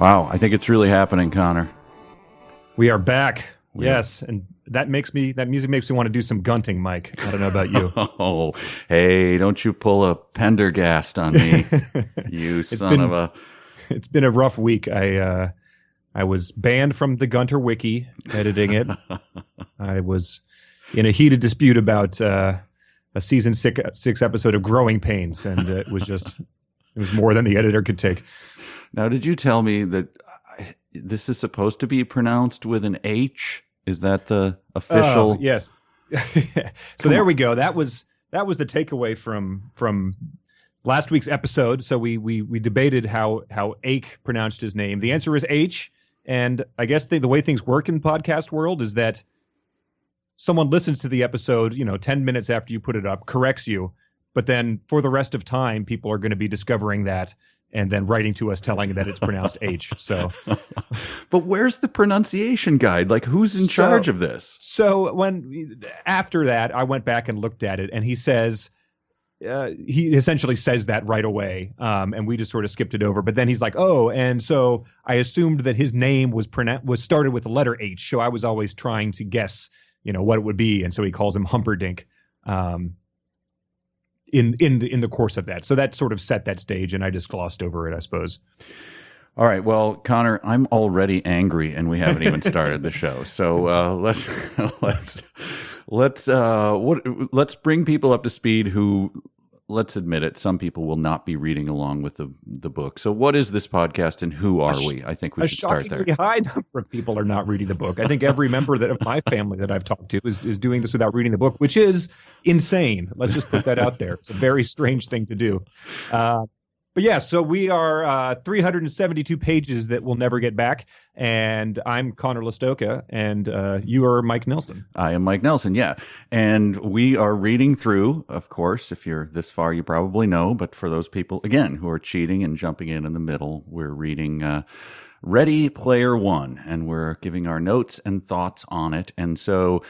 Wow, I think it's really happening, Connor. We are back. Yes, and that music makes me want to do some gunting, Mike. I don't know about you. Oh, hey, don't you pull a Pendergast on me, you son of a... It's been a rough week. I was banned from the Gunter Wiki editing it. I was in a heated dispute about a season 6 episode of Growing Pains, and it was more than the editor could take. Now, did you tell me that this is supposed to be pronounced with an H? Is that the official? Yes. So there we go. That was the takeaway from last week's episode. So we debated how Ake pronounced his name. The answer is H. And I guess the way things work in the podcast world is that someone listens to the episode, 10 minutes after you put it up, corrects you. But then for the rest of time, people are going to be discovering that and then writing to us telling that it's pronounced H. So, but where's the pronunciation guide? Like, who's in charge of this? So after that, I went back and looked at it, and he says, he essentially says that right away, and we just sort of skipped it over. But then he's like, "Oh, and so I assumed that his name was started with the letter H, so I was always trying to guess, what it would be." And so he calls him Humperdinck. In the course of that. So that sort of set that stage, and I just glossed over it, I suppose. All right. Well, Connor, I'm already angry, and we haven't even started the show. So let's bring people up to speed who, let's admit it, some people will not be reading along with the book. So what is this podcast, and who are we? I think we should start there. A shockingly high number of people are not reading the book. I think every member of my family that I've talked to is doing this without reading the book, which is insane. Let's just put that out there. It's a very strange thing to do. But yeah, so we are 372 pages that we'll never get back. And I'm Connor Listoka, and you are Mike Nelson. I am Mike Nelson, yeah. And we are reading through, of course, if you're this far, you probably know. But for those people, again, who are cheating and jumping in the middle, we're reading Ready Player One, and we're giving our notes and thoughts on it. And so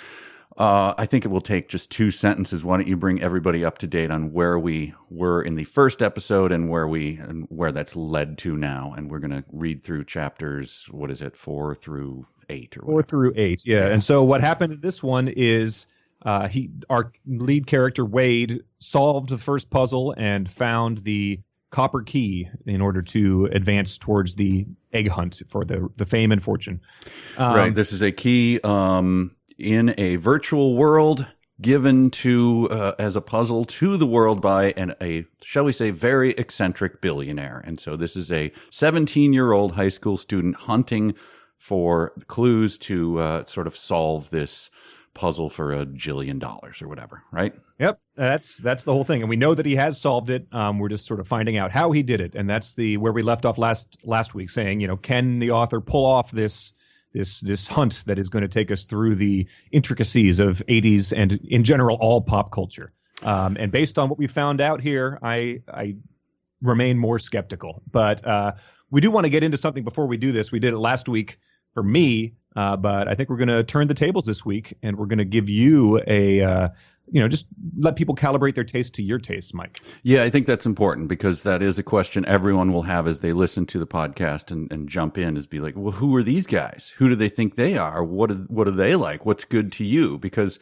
I think it will take just 2 sentences. Why don't you bring everybody up to date on where we were in the first episode and where that's led to now? And we're going to read through chapters, 4 through 8 or whatever. 4 through 8, yeah. And so what happened in this one is our lead character Wade solved the first puzzle and found the copper key in order to advance towards the egg hunt for the fame and fortune. Right. This is a key in a virtual world given to as a puzzle to the world by a shall we say very eccentric billionaire. And so this is a 17-year-old high school student hunting for clues to sort of solve this puzzle for $1 jillion or whatever, right? Yep, that's the whole thing, and we know that he has solved it. We're just sort of finding out how he did it, and that's where we left off last week, saying, can the author pull off this hunt that is going to take us through the intricacies of 80s and in general all pop culture. And based on what we found out here, I remain more skeptical. But we do want to get into something before we do this. We did it last week for me, but I think we're going to turn the tables this week, and we're going to give you just let people calibrate their taste to your taste, Mike. Yeah, I think that's important because that is a question everyone will have as they listen to the podcast and jump in, is be like, well, who are these guys? Who do they think they are? What are they like? What's good to you? Because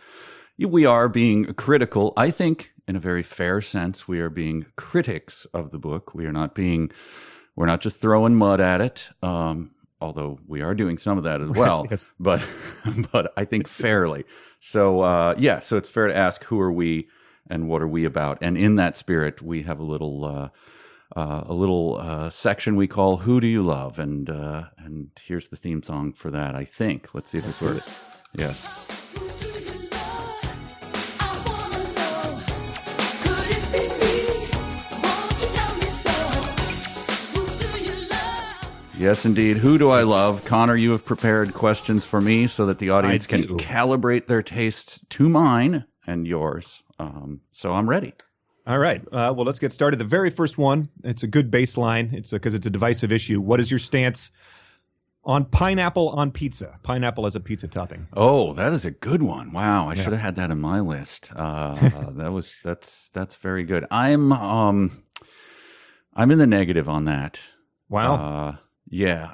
we are being critical. I think in a very fair sense, we are being critics of the book. We're not just throwing mud at it. Although we are doing some of that as well, yes. but I think fairly. So so it's fair to ask, who are we and what are we about? And in that spirit, we have a little section we call "Who Do You Love?" and here's the theme song for that. I think. Let's see if this works. Yes. Yes, indeed. Who do I love? Connor, you have prepared questions for me so that the audience can calibrate their tastes to mine and yours. So I'm ready. All right. Well, let's get started. The very first one, it's a good baseline. It's because it's a divisive issue. What is your stance on pineapple on pizza? Pineapple as a pizza topping. Oh, that is a good one. Wow, I should have had that in my list. That's very good. I'm in the negative on that. Wow. Yeah,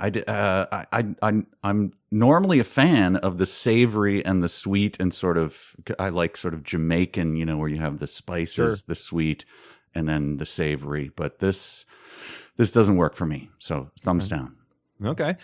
I'm normally a fan of the savory and the sweet and sort of, I like sort of Jamaican, where you have the spices, Sure. the sweet, and then the savory. But this doesn't work for me. So thumbs down. Okay.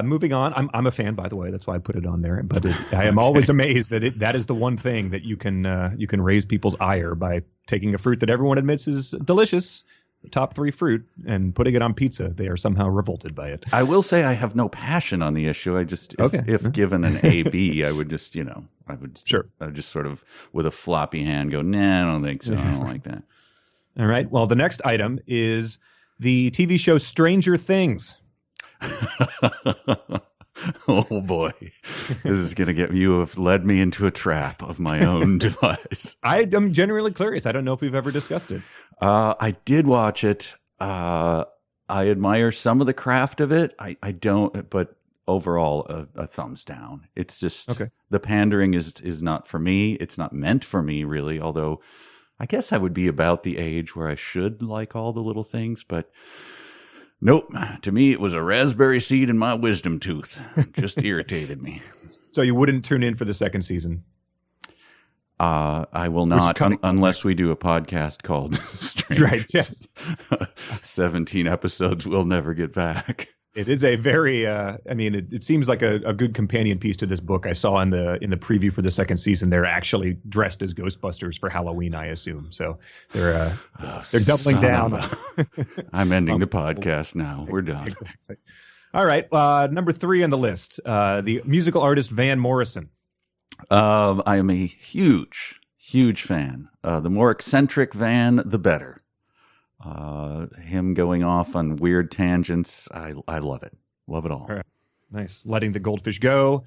Moving on. I'm a fan, by the way. That's why I put it on there. But I am always amazed that that is the one thing that you can raise people's ire by taking a fruit that everyone admits is delicious, the top 3 fruit, and putting it on pizza. They are somehow revolted by it. I will say I have no passion on the issue. I just, if given an A, B, I would just, I would just sort of with a floppy hand go, nah, I don't think so. I don't like that. All right. Well, the next item is the TV show Stranger Things. Oh boy, this is going to get you. Have led me into a trap of my own device. I am genuinely curious. I don't know if we've ever discussed it. I did watch it. I admire some of the craft of it. I don't, but overall, a thumbs down. It's just the pandering is not for me. It's not meant for me, really. Although, I guess I would be about the age where I should like all the little things, but. Nope. To me, it was a raspberry seed in my wisdom tooth. Just irritated me. So you wouldn't tune in for the second season? I will not, unless we do a podcast called Strange. Right, yes. 17 episodes we'll never get back. It is a very, it seems like a good companion piece to this book. I saw in the preview for the second season, they're actually dressed as Ghostbusters for Halloween, I assume. So they're doubling down. I'm ending the podcast now. We're done. Exactly. All right. Number 3 on the list, the musical artist Van Morrison. I am a huge, huge fan. The more eccentric Van, the better. Him going off on weird tangents. I love it. Love it all. Right. Nice. Letting the Goldfish Go.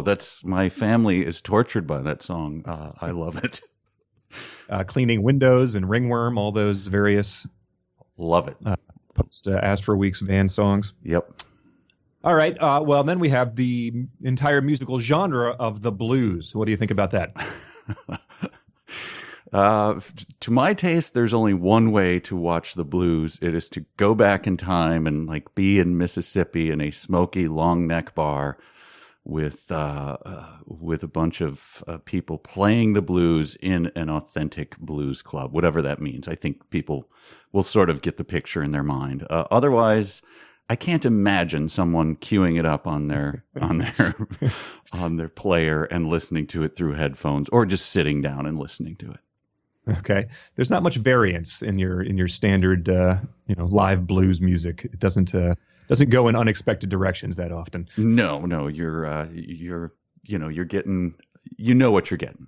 That's my family is tortured by that song. I love it. Cleaning Windows and Ringworm, all those various. Love it. Post Astro Week's Van songs. Yep. All right. Well, then we have the entire musical genre of the blues. What do you think about that? To my taste, there's only one way to watch the blues. It is to go back in time and be in Mississippi in a smoky long neck bar with a bunch of people playing the blues in an authentic blues club, whatever that means. I think people will sort of get the picture in their mind. Otherwise, I can't imagine someone queuing it up on their on their player and listening to it through headphones, or just sitting down and listening to it. Okay. There's not much variance in your standard live blues music. It doesn't go in unexpected directions that often. No, you're getting, what you're getting.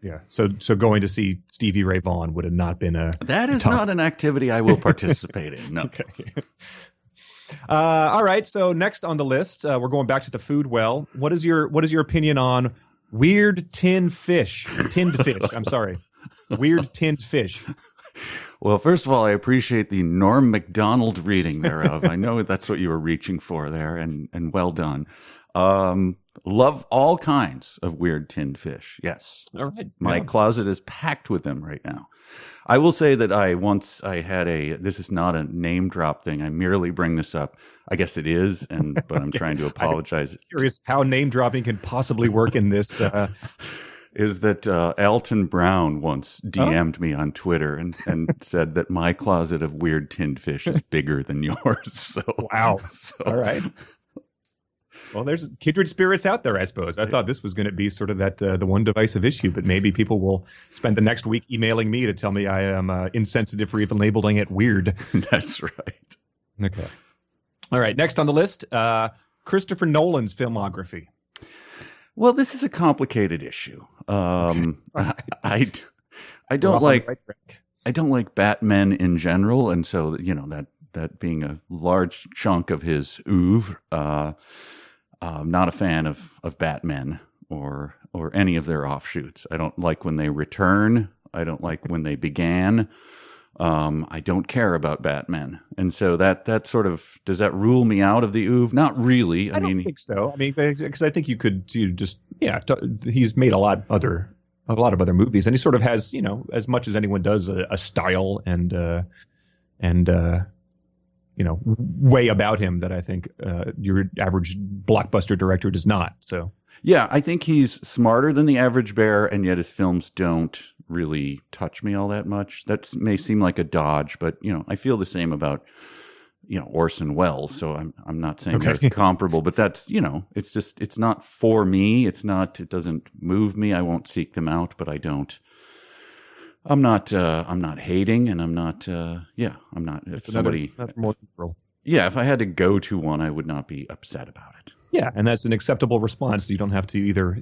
Yeah. So going to see Stevie Ray Vaughan would have not been that is not an activity I will participate in. No. Okay. All right. So next on the list, we're going back to the food well. What is your opinion on weird tinned fish? I'm sorry. Weird tinned fish. Well, first of all, I appreciate the Norm Macdonald reading thereof. I know that's what you were reaching for there, and well done. Love all kinds of weird tinned fish. Yes. All right. My closet is packed with them right now. I will say that I had this is not a name drop thing. I merely bring this up. I guess it is, but I'm trying to apologize. I'm curious how name dropping can possibly work in this. Is that Elton Brown once DM'd me on Twitter and said that my closet of weird tinned fish is bigger than yours. So wow. All right. Well, there's kindred spirits out there, I suppose. I thought this was going to be sort of that the one divisive issue, but maybe people will spend the next week emailing me to tell me I am insensitive for even labeling it weird. That's right. Okay. All right. Next on the list, Christopher Nolan's filmography. Well, this is a complicated issue. I don't like Batman in general, and so that being a large chunk of his oeuvre. Not a fan of Batman or any of their offshoots. I don't like when they return. I don't like when they began. I don't care about Batman, and so that sort of, does that rule me out of the oeuvre? Not really. I don't think so. I mean, because I think he's made a lot of other movies, and he sort of has, as much as anyone does, a style and way about him that I think your average blockbuster director does not. So yeah, I think he's smarter than the average bear, and yet his films don't really touch me all that much. That may seem like a dodge, but I feel the same about Orson Welles. So I'm not saying they're comparable, but that's it's not for me. It doesn't move me. I won't seek them out, but I'm not hating, and I'm not. I'm not. If somebody, more control. Yeah, if I had to go to one, I would not be upset about it. Yeah, and that's an acceptable response. You don't have to either,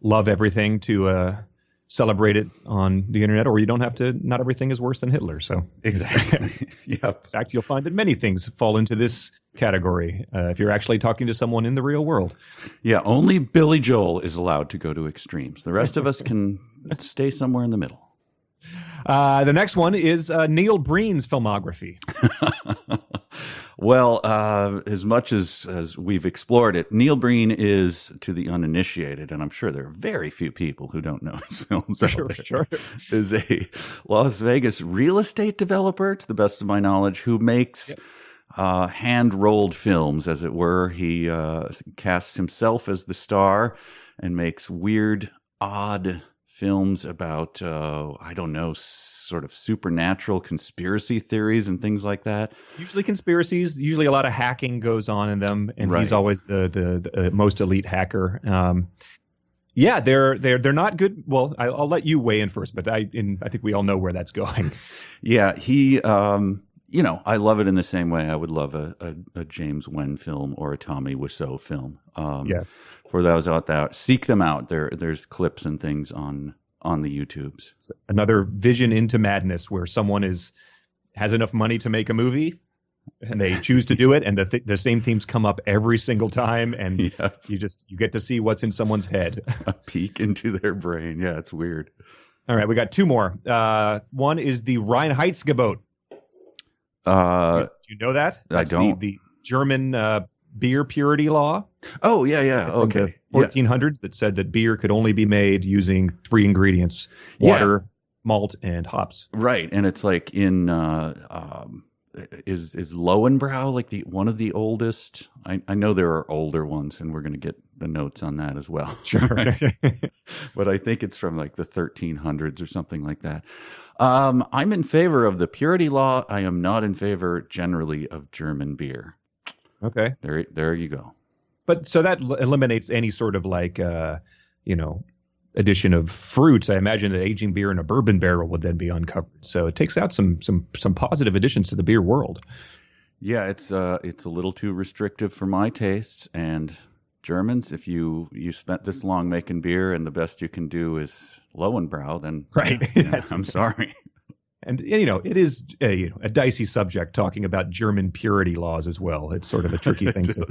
love everything to celebrate it on the internet, or you don't have to. Not everything is worse than Hitler. So exactly. Yep. In fact, you'll find that many things fall into this category if you're actually talking to someone in the real world. Yeah, only Billy Joel is allowed to go to extremes. The rest of us can stay somewhere in the middle. The next one is Neil Breen's filmography. Well, as much as we've explored it, Neil Breen is, to the uninitiated, and I'm sure there are very few people who don't know his films Sure. is a Las Vegas real estate developer, to the best of my knowledge, who makes hand-rolled films, as it were. He casts himself as the star and makes weird, odd films about, I don't know, sort of supernatural conspiracy theories and things like that. Usually conspiracies, usually a lot of hacking goes on in them, and right. He's always the most elite hacker. Yeah, they're not good. Well, I'll let you weigh in first, but I think we all know where that's going. Yeah, he, I love it in the same way I would love a James Wen film or a Tommy Wiseau film. Yes. For those out there, seek them out. There's clips and things on the YouTubes. Another vision into madness where someone has enough money to make a movie, and they choose to do it, and the same themes come up every single time, and you get to see what's in someone's head. A peek into their brain. Yeah, it's weird. All right, we got two more. One is the Reinheitsgebot. Do you know that? That's I don't. The German beer purity law. Oh, yeah. Okay. The 1400s that said that beer could only be made using three ingredients: water, malt, and hops. Right, and it's like in is Lowenbrau like one of the oldest? I know there are older ones, and we're going to get the notes on that as well. Sure. But I think it's from like the 1300s or something like that. I'm in favor of the purity law. I am not in favor generally of German beer. Okay. There you go. But so that eliminates any sort of addition of fruits. I imagine that aging beer in a bourbon barrel would then be uncovered. So it takes out some positive additions to the beer world. Yeah, it's a little too restrictive for my tastes. And Germans, if you spent this long making beer and the best you can do is Lowenbrau, then right. Yes. I'm sorry. And it is a dicey subject talking about German purity laws as well. It's sort of a tricky thing to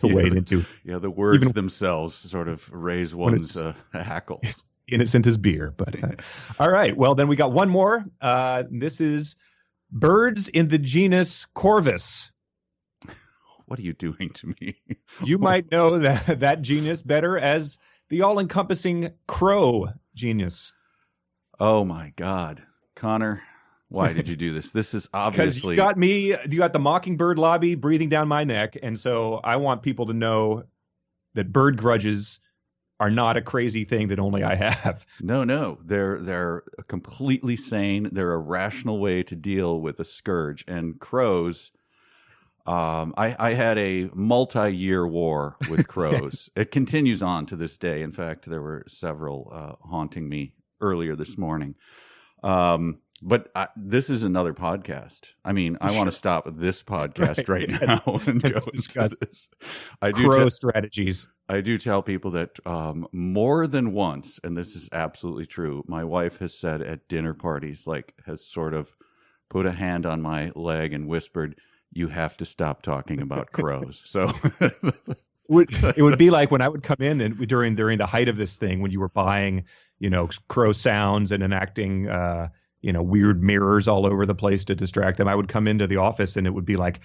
wade into. Yeah, the words themselves sort of raise one's hackles. Innocent as beer, but all right. Well, then we got one more. This is birds in the genus Corvus. What are you doing to me? You might know that genus better as the all-encompassing crow genus. Oh my God, Connor. Why did you do this? This is obviously... Because you got the mockingbird lobby breathing down my neck, and so I want people to know that bird grudges are not a crazy thing that only I have. No. They're completely sane. They're a rational way to deal with a scourge. And crows... I had a multi-year war with crows. It continues on to this day. In fact, there were several haunting me earlier this morning. But this is another podcast. I mean, I want to stop this podcast right now and go discuss this. Crow strategies. I do tell people that more than once, and this is absolutely true, my wife has said at dinner parties, has sort of put a hand on my leg and whispered, "You have to stop talking about crows." So it would be like when I would come in and during the height of this thing, when you were buying, crow sounds and enacting, weird mirrors all over the place to distract them. I would come into the office and it would be like,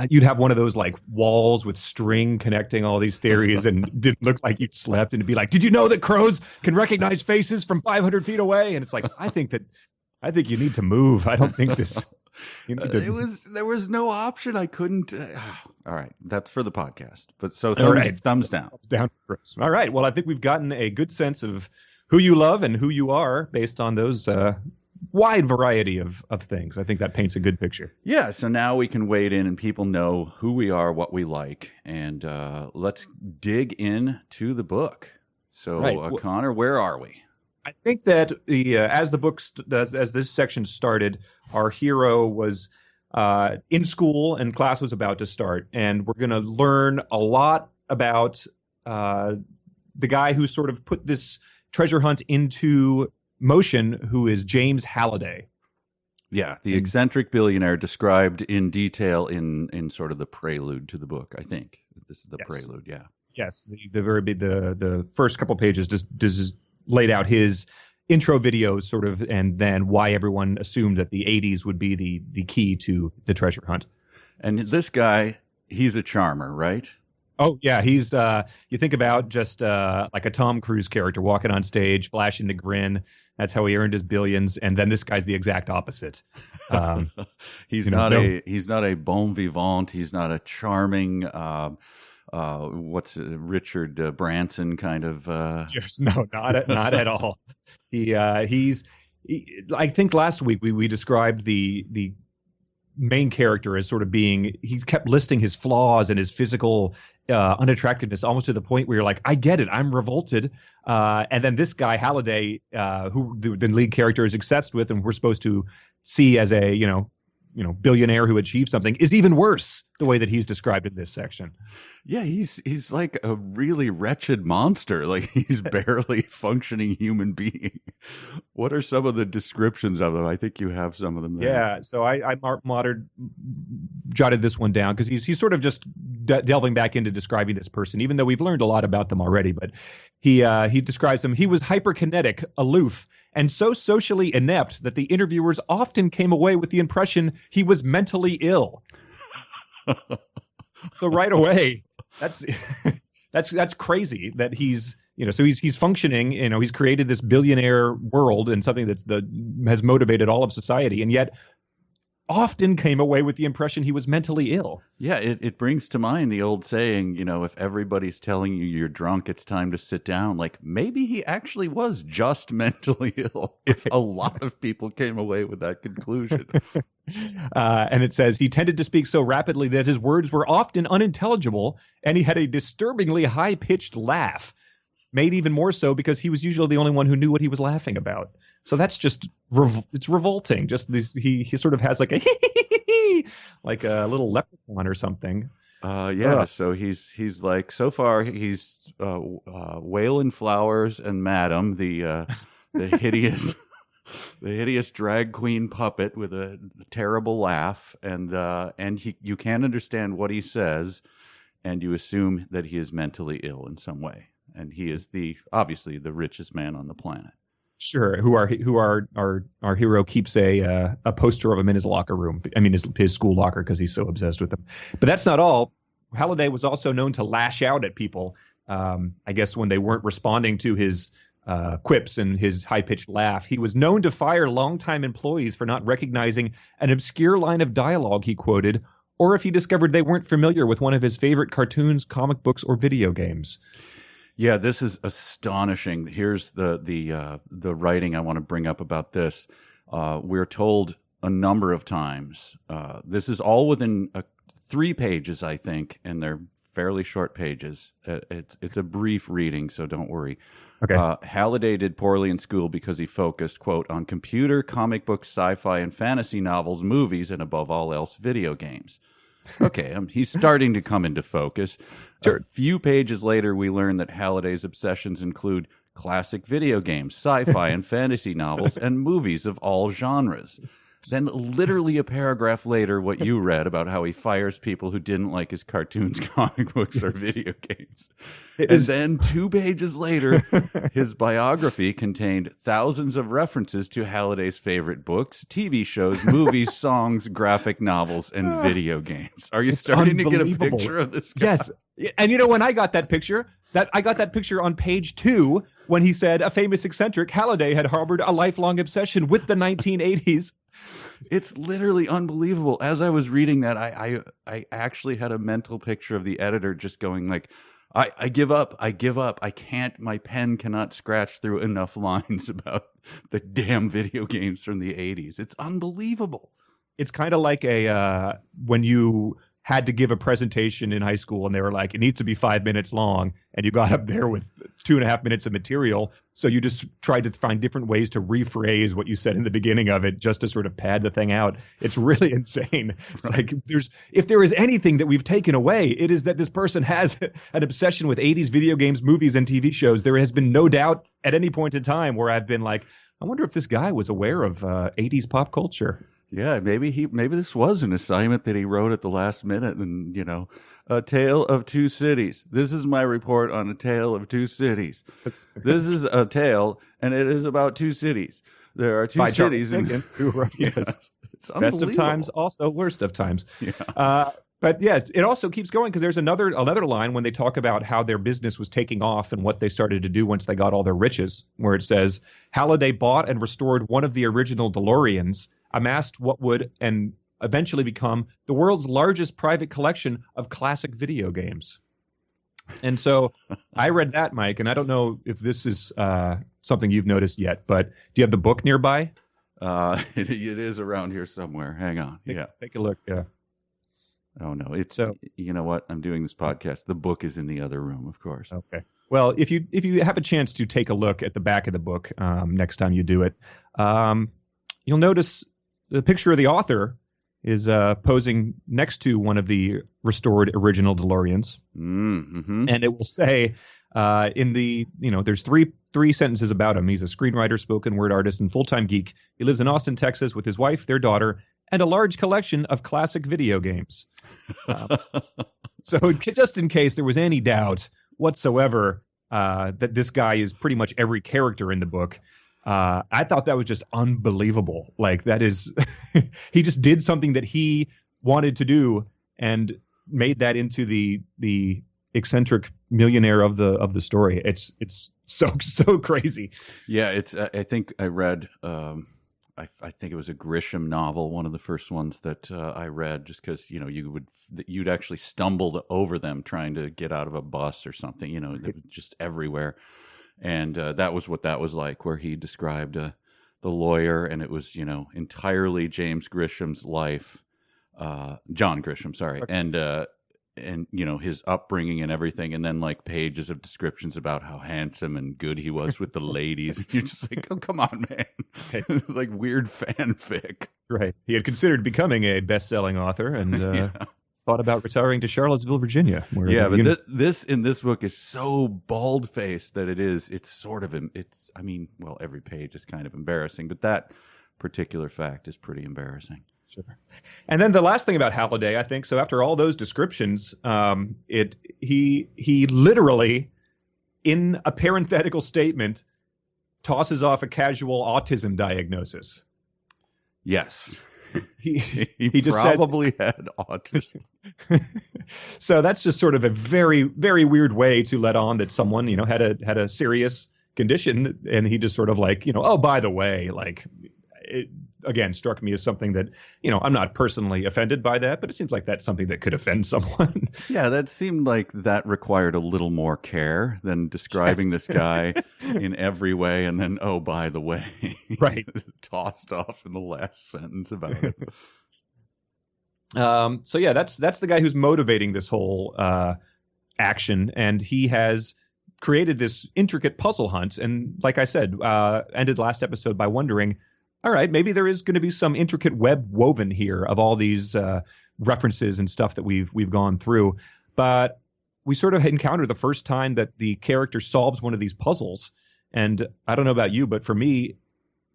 you'd have one of those walls with string connecting all these theories and didn't look like you'd slept. And it'd be like, "Did you know that crows can recognize faces from 500 feet away?" And it's like, I think you need to move. I don't think this There was no option. I couldn't. All right, that's for the podcast. But so thumbs down. Thumbs down, Chris. All right. Well, I think we've gotten a good sense of who you love and who you are based on those wide variety of things. I think that paints a good picture. Yeah. So now we can wade in, and people know who we are, what we like, and let's dig into the book. So, right. Connor, where are we? I think that as the book as this section started, our hero was in school and class was about to start, and we're going to learn a lot about the guy who sort of put this treasure hunt into motion, who is James Halliday. Yeah, the eccentric billionaire described in detail in sort of the prelude to the book. I think this is the prelude. Yeah. Yes, the first couple pages just laid out his intro video sort of, and then why everyone assumed that the 80s would be the key to the treasure hunt. And this guy, he's a charmer, right? Oh, yeah. He's you think about just like a Tom Cruise character walking on stage, flashing the grin. That's how he earned his billions. And then this guy's the exact opposite. He's not a bon vivant. He's not a charming Richard Branson kind of no, not at all. I think last week we described the main character as sort of being, he kept listing his flaws and his physical unattractiveness, almost to the point where you're like, I get it, I'm revolted. And then this guy Halliday, who the lead character is obsessed with, and we're supposed to see as a billionaire who achieved something, is even worse the way that he's described in this section. Yeah, he's like a really wretched monster. Like he's barely functioning human being. What are some of the descriptions of them? I think you have some of them there. Yeah, so I jotted this one down because he's sort of just delving back into describing this person, even though we've learned a lot about them already. But he describes him. He was hyperkinetic, aloof, and so socially inept that the interviewers often came away with the impression he was mentally ill. So right away, that's crazy that he's functioning, he's created this billionaire world and something has motivated all of society, and yet often came away with the impression he was mentally ill. Yeah, it brings to mind the old saying, if everybody's telling you you're drunk, it's time to sit down. Like maybe he actually was just mentally ill if a lot of people came away with that conclusion. And it says he tended to speak so rapidly that his words were often unintelligible, and he had a disturbingly high-pitched laugh, made even more so because he was usually the only one who knew what he was laughing about. So that's just it's revolting. Just this, he sort of has like a like a little leprechaun or something. So he's like, so far he's Waylon Flowers and Madam, the hideous the hideous drag queen puppet with a terrible laugh, and you can't understand what he says, and you assume that he is mentally ill in some way, and he is obviously the richest man on the planet. Sure, who our hero keeps a poster of him in his locker room. I mean, his school locker, because he's so obsessed with him. But that's not all. Halliday was also known to lash out at people. I guess when they weren't responding to his quips and his high-pitched laugh. He was known to fire longtime employees for not recognizing an obscure line of dialogue he quoted, or if he discovered they weren't familiar with one of his favorite cartoons, comic books, or video games. Yeah, this is astonishing. Here's the writing I want to bring up about this. We're told a number of times. This is all within 3 pages, I think, and they're fairly short pages. It's a brief reading, so don't worry. Okay. Halliday did poorly in school because he focused, quote, on computer, comic books, sci-fi, and fantasy novels, movies, and above all else, video games. Okay, he's starting to come into focus. Sure. A few pages later, we learn that Halliday's obsessions include classic video games, sci-fi and fantasy novels, and movies of all genres. Then literally a paragraph later, what you read about how he fires people who didn't like his cartoons, comic books, or video games. And then 2 pages later, his biography contained thousands of references to Halliday's favorite books, TV shows, movies, songs, graphic novels, and video games. Are you starting to get a picture of this guy? Yes. And when I got that picture, I got that picture on page 2 when he said a famous eccentric, Halliday, had harbored a lifelong obsession with the 1980s. It's literally unbelievable. As I was reading that, I actually had a mental picture of the editor just going like, I give up. I give up. I can't. My pen cannot scratch through enough lines about the damn video games from the 80s. It's unbelievable. It's kind of like when you had to give a presentation in high school and they were like, it needs to be 5 minutes long, and you got up there with 2.5 minutes of material. So you just tried to find different ways to rephrase what you said in the beginning of it just to sort of pad the thing out. It's really insane. It's like if there is anything that we've taken away, it is that this person has an obsession with 80s video games, movies, and TV shows. There has been no doubt at any point in time where I've been like, I wonder if this guy was aware of 80s pop culture. Yeah, maybe this was an assignment that he wrote at the last minute, and A Tale of Two Cities. This is my report on A Tale of Two Cities. This is a tale, and it is about two cities. There are two cities. Who wrote this. It's unbelievable. Best of times, also worst of times. Yeah. But yeah, it also keeps going because there's another line when they talk about how their business was taking off and what they started to do once they got all their riches, where it says, Halliday bought and restored one of the original DeLoreans, amassed what would and eventually become the world's largest private collection of classic video games. And so I read that, Mike, and I don't know if this is something you've noticed yet, but do you have the book nearby? It is around here somewhere. Hang on. Take a look. Yeah. Oh, no. It's you know what? I'm doing this podcast. The book is in the other room, of course. Okay. Well, if you have a chance to take a look at the back of the book next time you do it, you'll notice the picture of the author is posing next to one of the restored original DeLoreans. Mm-hmm. And it will say there's three sentences about him. He's a screenwriter, spoken word artist, and full-time geek. He lives in Austin, Texas with his wife, their daughter, and a large collection of classic video games. So just in case there was any doubt whatsoever that this guy is pretty much every character in the book, I thought that was just unbelievable. Like, that is, he just did something that he wanted to do and made that into the eccentric millionaire of the story. It's so crazy. Yeah, it's. I think I read. I think it was a Grisham novel, one of the first ones that I read, just because you'd actually stumble over them trying to get out of a bus or something. They were just everywhere. And that was what that was like, where he described the lawyer, and it was, entirely James Grisham's life, John Grisham, sorry, okay. and his upbringing and everything, and then like pages of descriptions about how handsome and good he was with the ladies. And you're just like, oh, come on, man. It's like weird fanfic. Right. He had considered becoming a best-selling author and thought about retiring to Charlottesville, Virginia. But this in this book is so bald-faced that every page is kind of embarrassing, but that particular fact is pretty embarrassing. Sure. And then the last thing about Halliday, I think, so after all those descriptions, he literally, in a parenthetical statement, tosses off a casual autism diagnosis. Yes. He just probably had autism. So that's just sort of a very, very weird way to let on that someone, had a serious condition, and he just sort of like, oh, by the way, like, it again struck me as something that, I'm not personally offended by that, but it seems like that's something that could offend someone. Yeah, that seemed like that required a little more care than describing this guy in every way, and then, oh, by the way, right, tossed off in the last sentence about it. So yeah, that's the guy who's motivating this whole action, and he has created this intricate puzzle hunt. And like I said, ended last episode by wondering, all right, maybe there is going to be some intricate web woven here of all these references and stuff that we've gone through. But we sort of encounter the first time that the character solves one of these puzzles. And I don't know about you, but for me,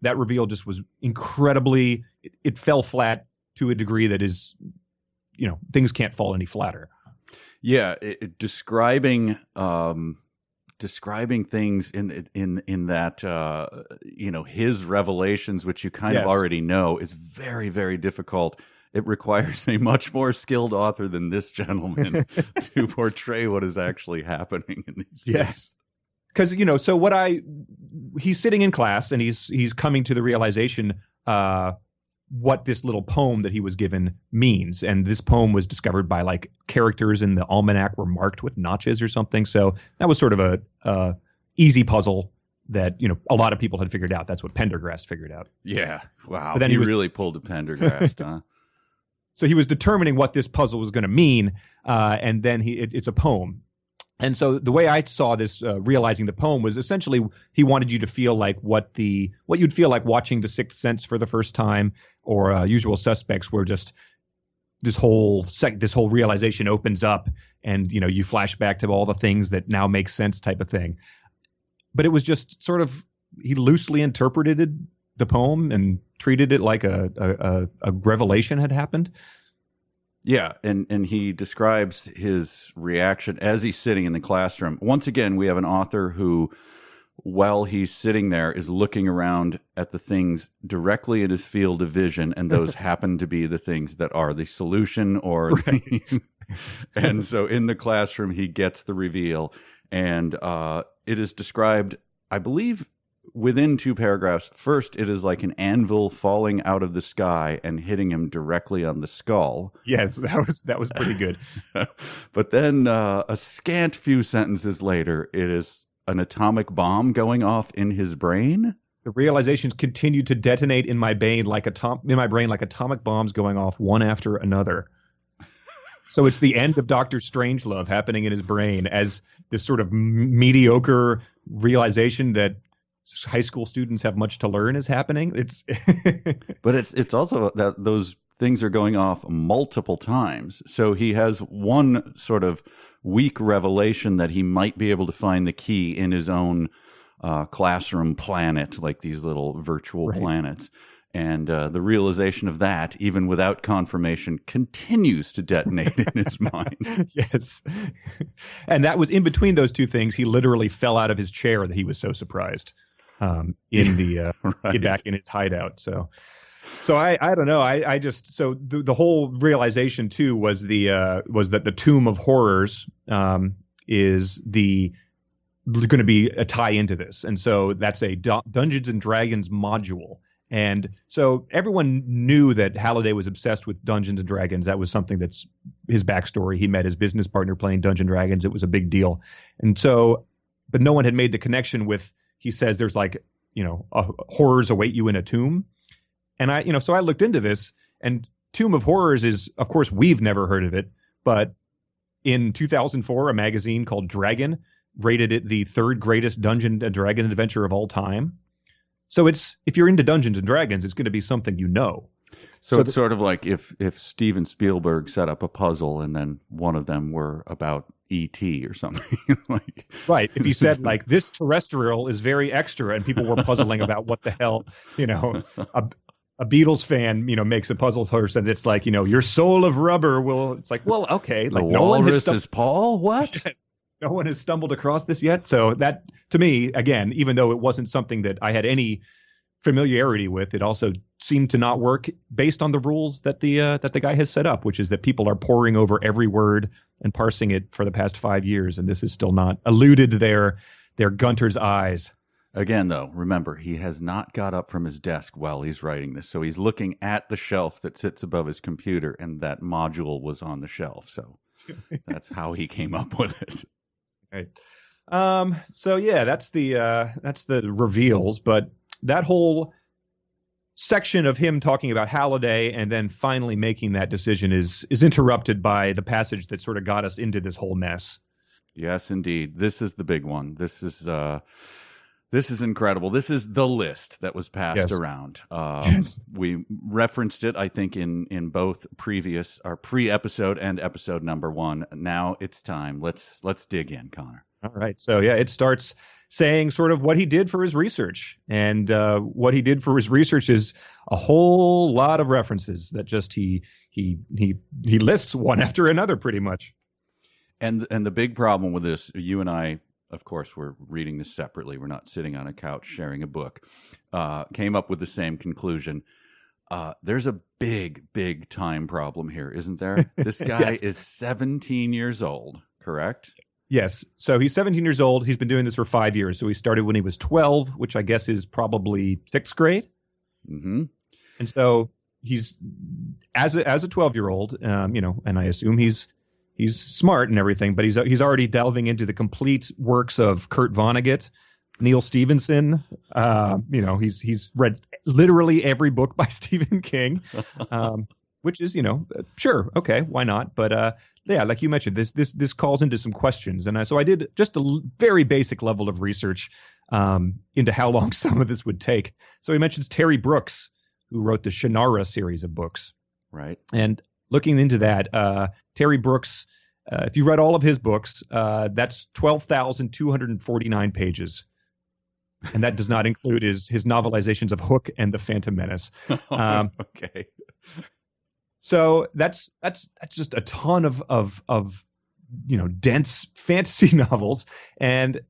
that reveal just was incredibly, it fell flat to a degree that is, things can't fall any flatter. Yeah, describing things in that his revelations, which you kind of already know, is very, very difficult. It requires a much more skilled author than this gentleman to portray what is actually happening in these things. Because so he's sitting in class and he's coming to the realization what this little poem that he was given means. And this poem was discovered by like characters in the almanac were marked with notches or something. So that was sort of a easy puzzle that, you know, a lot of people had figured out. That's what Pendergrast figured out. Yeah. Wow. But then he really pulled a Pendergrast, huh? So he was determining what this puzzle was going to mean. And then it's a poem. And so the way I saw this, realizing the poem, was essentially he wanted you to feel like what you'd feel like watching The Sixth Sense for the first time, or Usual Suspects, where just this whole realization opens up, and you know you flash back to all the things that now make sense, type of thing. But it was just sort of, he loosely interpreted the poem and treated it like a revelation had happened. Yeah, and he describes his reaction as he's sitting in the classroom. Once again, we have an author who, while he's sitting there, is looking around at the things directly in his field of vision, and those happen to be the things that are the solution, or right. And so in the classroom, he gets the reveal, and it is described, I believe, within 2 paragraphs. First, it is like an anvil falling out of the sky and hitting him directly on the skull. Yes, that was pretty good. But then a scant few sentences later, it is an atomic bomb going off in his brain. The realizations continue to detonate in my brain like atomic bombs going off one after another. So it's the end of Dr. Strangelove happening in his brain as this sort of mediocre realization that high school students have much to learn is happening. But it's also that those things are going off multiple times. So he has one sort of weak revelation that he might be able to find the key in his own classroom planet, like these little virtual planets. And the realization of that, even without confirmation, continues to detonate in his mind. Yes. And that was in between those two things. He literally fell out of his chair that he was so surprised. In the right. Back in his hideout. So I don't know. I just, so the whole realization too was that the Tomb of Horrors is going to be a tie into this, and so that's a Dungeons and Dragons module. And so everyone knew that Halliday was obsessed with Dungeons and Dragons. That was something that's his backstory. He met his business partner playing Dungeons and Dragons. It was a big deal, and so, but no one had made the connection with. He says there's like, you know, horrors await you in a tomb. And so I looked into this, and Tomb of Horrors is, of course, we've never heard of it. But in 2004, a magazine called Dragon rated it the 3rd greatest Dungeons and Dragons adventure of all time. So if you're into Dungeons and Dragons, it's going to be something you know. So it's sort of like if Steven Spielberg set up a puzzle and then one of them were about E.T. or something. Like, right. If he said like this terrestrial is very extra and people were puzzling about what the hell, you know, a Beatles fan, you know, makes a puzzle first and it's like, you know, your soul of rubber will, it's like, well, okay. Like no one has is Paul? What? Yes. No one has stumbled across this yet. So that, to me, again, even though it wasn't something that I had any familiarity with, it also seemed to not work based on the rules that the guy has set up, which is that people are poring over every word and parsing it for the past 5 years, and this is still not eluded their Gunter's eyes. Again, though, remember, he has not got up from his desk while he's writing this, so he's looking at the shelf that sits above his computer, and that module was on the shelf, so that's how he came up with it. Right. So yeah, that's the reveals, but that whole section of him talking about Halliday and then finally making that decision is interrupted by the passage that sort of got us into this whole mess. Yes, indeed. This is the big one. This is incredible. This is the list that was passed around. Yes. We referenced it, I think, in both our pre-episode and episode number 1. Now it's time. Let's dig in, Connor. All right. So yeah, it starts saying sort of what he did for his research, and what he did for his research is a whole lot of references that just he lists one after another, pretty much. And the big problem with this, you and I, of course, we're reading this separately. We're not sitting on a couch sharing a book. Came up with the same conclusion. There's a big time problem here, isn't there? This guy is 17 years old, correct? Yes. So he's 17 years old. He's been doing this for 5 years. So he started when he was 12, which I guess is probably 6th grade. Mm-hmm. And so he's as a 12-year-old, and I assume he's smart and everything, but he's already delving into the complete works of Kurt Vonnegut, Neil Stephenson. He's read literally every book by Stephen King, which is, sure, okay, why not? But yeah, like you mentioned, this calls into some questions, and so I did just a very basic level of research into how long some of this would take. So he mentions Terry Brooks, who wrote the Shannara series of books. Right. And looking into that, Terry Brooks, if you read all of his books, that's 12,249 pages. And that does not include his novelizations of Hook and The Phantom Menace. Okay. So that's just a ton of dense fantasy novels. And,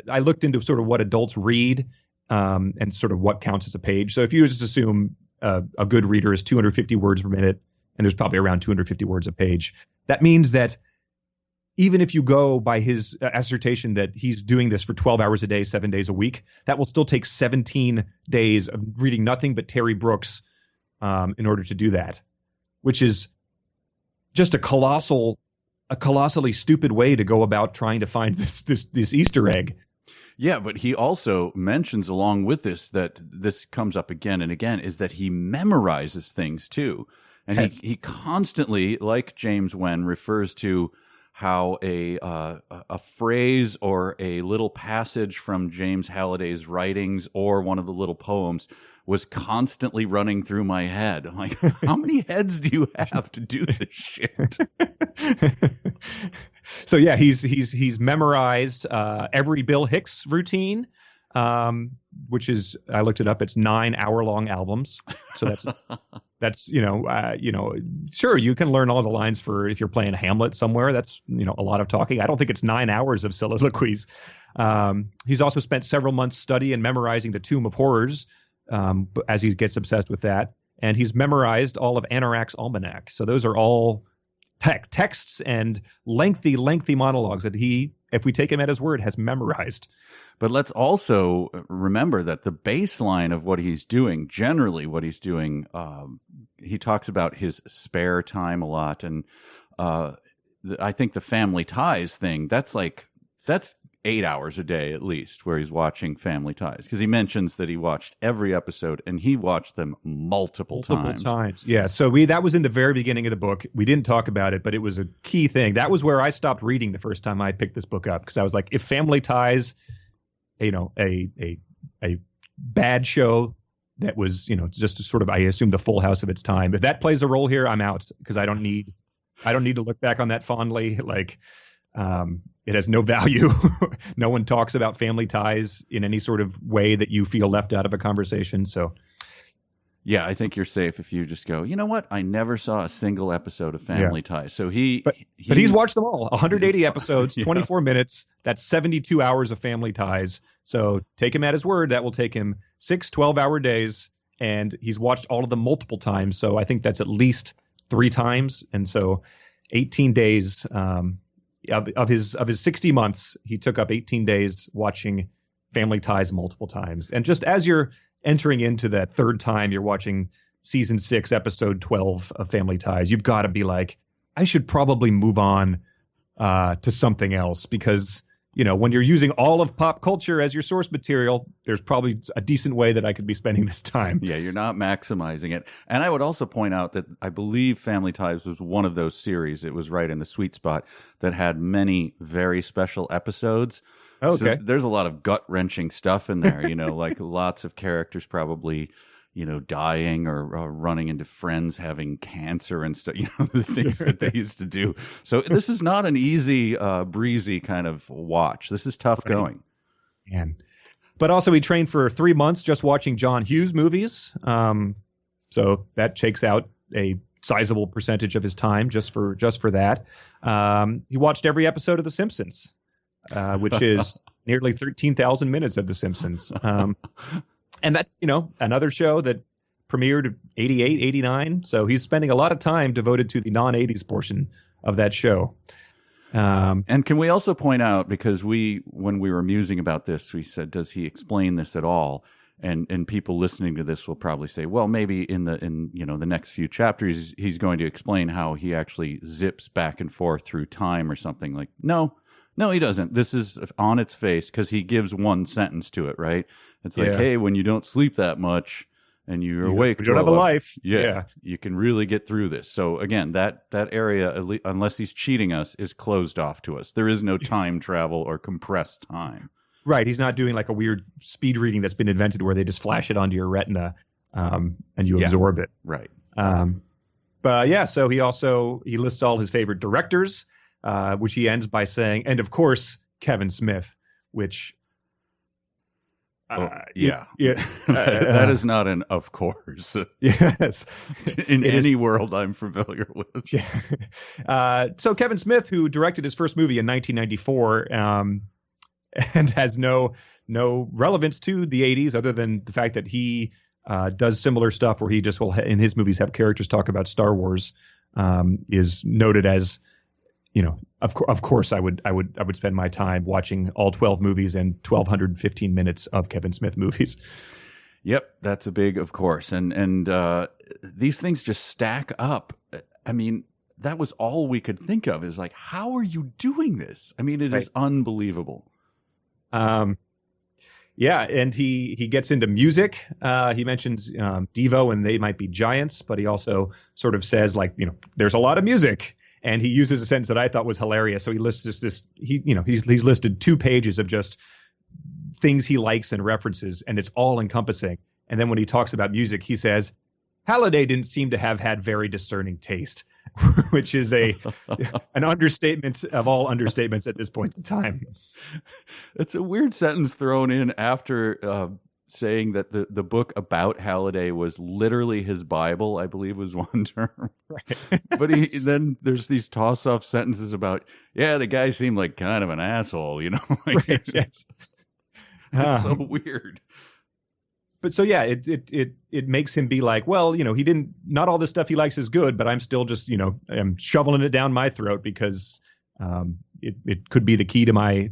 I looked into sort of what adults read and sort of what counts as a page. So if you just assume a good reader is 250 words per minute, and there's probably around 250 words a page, that means that even if you go by his assertion that he's doing this for 12 hours a day, 7 days a week, that will still take 17 days of reading nothing but Terry Brooks in order to do that, which is just a colossally stupid way to go about trying to find this Easter egg. Yeah, but he also mentions along with this that this comes up again and again, is that he memorizes things too. And yes. he constantly, like James Wen, refers to how a phrase or a little passage from James Halliday's writings or one of the little poems was constantly running through my head. I'm like, how many heads do you have to do this shit? So yeah, he's memorized every Bill Hicks routine, which is, I looked it up, it's 9-hour-long albums. So that's sure, you can learn all the lines for if you're playing Hamlet somewhere. That's a lot of talking. I don't think it's 9 hours of soliloquies. He's also spent several months studying and memorizing the Tomb of Horrors, as he gets obsessed with that. And he's memorized all of Anorak's Almanac. So those are all texts and lengthy monologues that he, if we take him at his word, has memorized. But let's also remember that the baseline of what he's doing, generally what he's doing, he talks about his spare time a lot. And I think the Family Ties thing, that's 8 hours a day at least, where he's watching Family Ties, because he mentions that he watched every episode and he watched them multiple times. Yeah. So that was in the very beginning of the book. We didn't talk about it, but it was a key thing. That was where I stopped reading the first time I picked this book up, because I was like, if Family Ties, a bad show that was, just sort of, I assume, the Full House of its time, if that plays a role here, I'm out, because I don't need to look back on that fondly. It has no value. No one talks about Family Ties in any sort of way that you feel left out of a conversation. So, yeah, I think you're safe if you just go, you know what? I never saw a single episode of Family Ties. So but he's watched them all. 180 episodes, 24 minutes. That's 72 hours of Family Ties. So take him at his word. That will take him 6 12-hour days. And he's watched all of them multiple times. So I think that's at least 3 times. And so 18 days of his 60 months, he took up 18 days watching Family Ties multiple times. And just as you're entering into that third time you're watching season 6, episode 12 of Family Ties, you've got to be like, I should probably move on to something else, because, when you're using all of pop culture as your source material, there's probably a decent way that I could be spending this time. Yeah, you're not maximizing it. And I would also point out that I believe Family Ties was one of those series. It was right in the sweet spot that had many very special episodes. Okay. So there's a lot of gut-wrenching stuff in there, like lots of characters probably, dying or running into friends having cancer and stuff, the things that they used to do. So this is not an easy, breezy kind of watch. This is tough going. Man. But also he trained for 3 months just watching John Hughes movies. So that takes out a sizable percentage of his time just for that. He watched every episode of The Simpsons. Which is nearly 13,000 minutes of The Simpsons. And that's, another show that premiered 88, 89. So he's spending a lot of time devoted to the non-80s portion of that show. And can we also point out, because when we were musing about this, we said, does he explain this at all? And people listening to this will probably say, well, maybe in the next few chapters he's going to explain how he actually zips back and forth through time or something. Like, no, he doesn't. This is on its face because he gives one sentence to it, right? It's like, hey, when you don't sleep that much and you're awake, you don't have a life. Yeah, you can really get through this. So again, that area, at least, unless he's cheating us, is closed off to us. There is no time travel or compressed time. Right. He's not doing like a weird speed reading that's been invented where they just flash it onto your retina and you absorb it. Right. But yeah, so he lists all his favorite directors, which he ends by saying, and of course, Kevin Smith, which. That is not an of course. Yes. In any world I'm familiar with. Yeah. So Kevin Smith, who directed his first movie in 1994, and has no relevance to the 80s other than the fact that he does similar stuff where he just will in his movies have characters talk about Star Wars, is noted as, of course I would spend my time watching all 12 movies and 1,215 minutes of Kevin Smith movies. Yep, that's a big of course. And these things just stack up. I mean, that was all we could think of is like, how are you doing this? I mean, it is unbelievable. Yeah, and he gets into music. He mentions Devo and They Might Be Giants, but he also sort of says like, there's a lot of music. And he uses a sentence that I thought was hilarious. So he lists he's listed 2 pages of just things he likes and references, and it's all encompassing. And then when he talks about music, he says, Halliday didn't seem to have had very discerning taste, which is an understatement of all understatements at this point in time. It's a weird sentence thrown in after saying that the book about Halliday was literally his Bible, I believe was one term. Right. But then there's these toss-off sentences about, the guy seemed like kind of an asshole, Like, right, yes. It's so weird. But so, yeah, it makes him be like, well, he didn't, not all the stuff he likes is good, but I'm still just, I'm shoveling it down my throat because it could be the key to my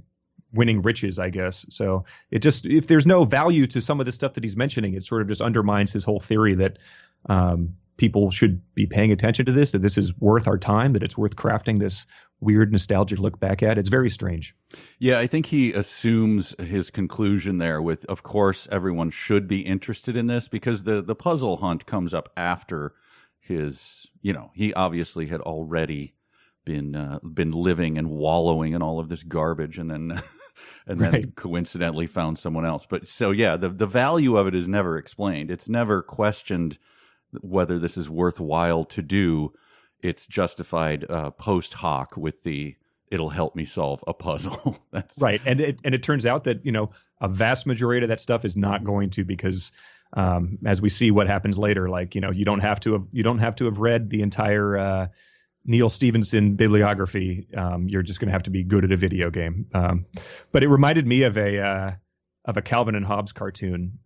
winning riches, I guess. So it just, if there's no value to some of the stuff that he's mentioning, it sort of just undermines his whole theory that people should be paying attention to this, that this is worth our time, that it's worth crafting this weird nostalgic look back at. It's very strange. Yeah, I think he assumes his conclusion there with, of course, everyone should be interested in this because the puzzle hunt comes up after his, he obviously had already been living and wallowing in all of this garbage and then then coincidentally found someone else. But so, the value of it is never explained. It's never questioned whether this is worthwhile to do. It's justified post hoc with it'll help me solve a puzzle. That's right. And it turns out that, a vast majority of that stuff is not going to, because as we see what happens later, like, you don't have to have read the entire Neil Stephenson bibliography. You're just going to have to be good at a video game. But it reminded me of a Calvin and Hobbes cartoon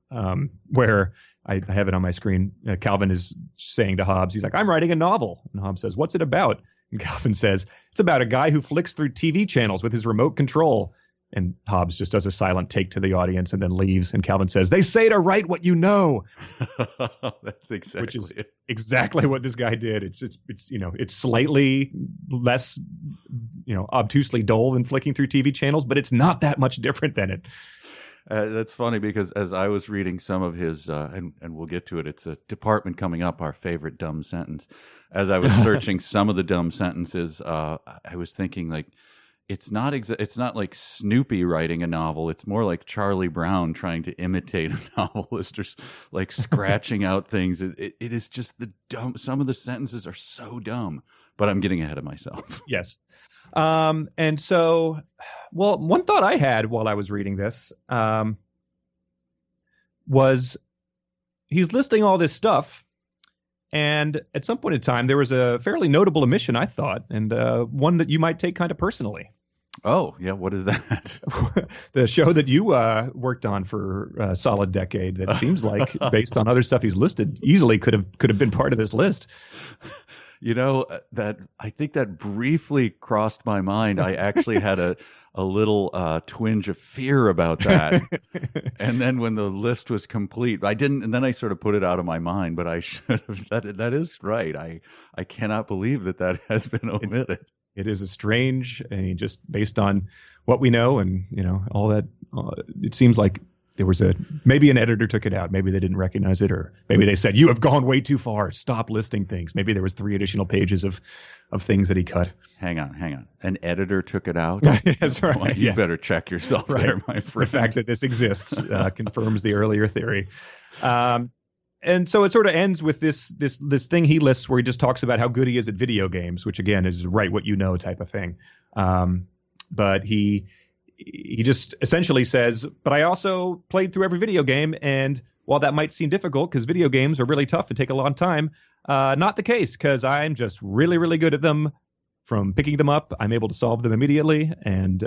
where I have it on my screen. Calvin is saying to Hobbes, he's like, I'm writing a novel. And Hobbes says, what's it about? And Calvin says, it's about a guy who flicks through TV channels with his remote control. And Hobbes just does a silent take to the audience and then leaves. And Calvin says, they say to write what you know. That's exactly which is exactly what this guy did. It's slightly less, obtusely dull than flicking through TV channels, but it's not that much different than it. That's funny because as I was reading some of his, and we'll get to it, it's a department coming up, our favorite dumb sentence. As I was searching some of the dumb sentences, I was thinking like, it's not like Snoopy writing a novel. It's more like Charlie Brown trying to imitate a novelist, or like scratching out things. It is just the dumb. Some of the sentences are so dumb, but I'm getting ahead of myself. Yes. And so, well, one thought I had while I was reading this was he's listing all this stuff. And at some point in time, there was a fairly notable omission, I thought, and one that you might take kind of personally. Oh, yeah. What is that? The show that you worked on for a solid decade that seems like, based on other stuff he's listed, easily could have been part of this list. That I think that briefly crossed my mind. I actually had a little twinge of fear about that. And then when the list was complete, I didn't, and then I sort of put it out of my mind, but I should have. That is right. I cannot believe that has been omitted. It is a strange, and just based on what we know and, all that, it seems like there was maybe an editor took it out. Maybe they didn't recognize it, or maybe they said, you have gone way too far. Stop listing things. Maybe there was 3 additional pages of things that he cut. Hang on. An editor took it out? That's right. Well, you better check yourself there, my friend. The fact that this exists confirms the earlier theory. And so it sort of ends with this thing he lists where he just talks about how good he is at video games, which again is right what you know type of thing. But he just essentially says, but I also played through every video game, and while that might seem difficult because video games are really tough and take a long time, not the case, because I'm just really, really good at them. From picking them up, I'm able to solve them immediately, and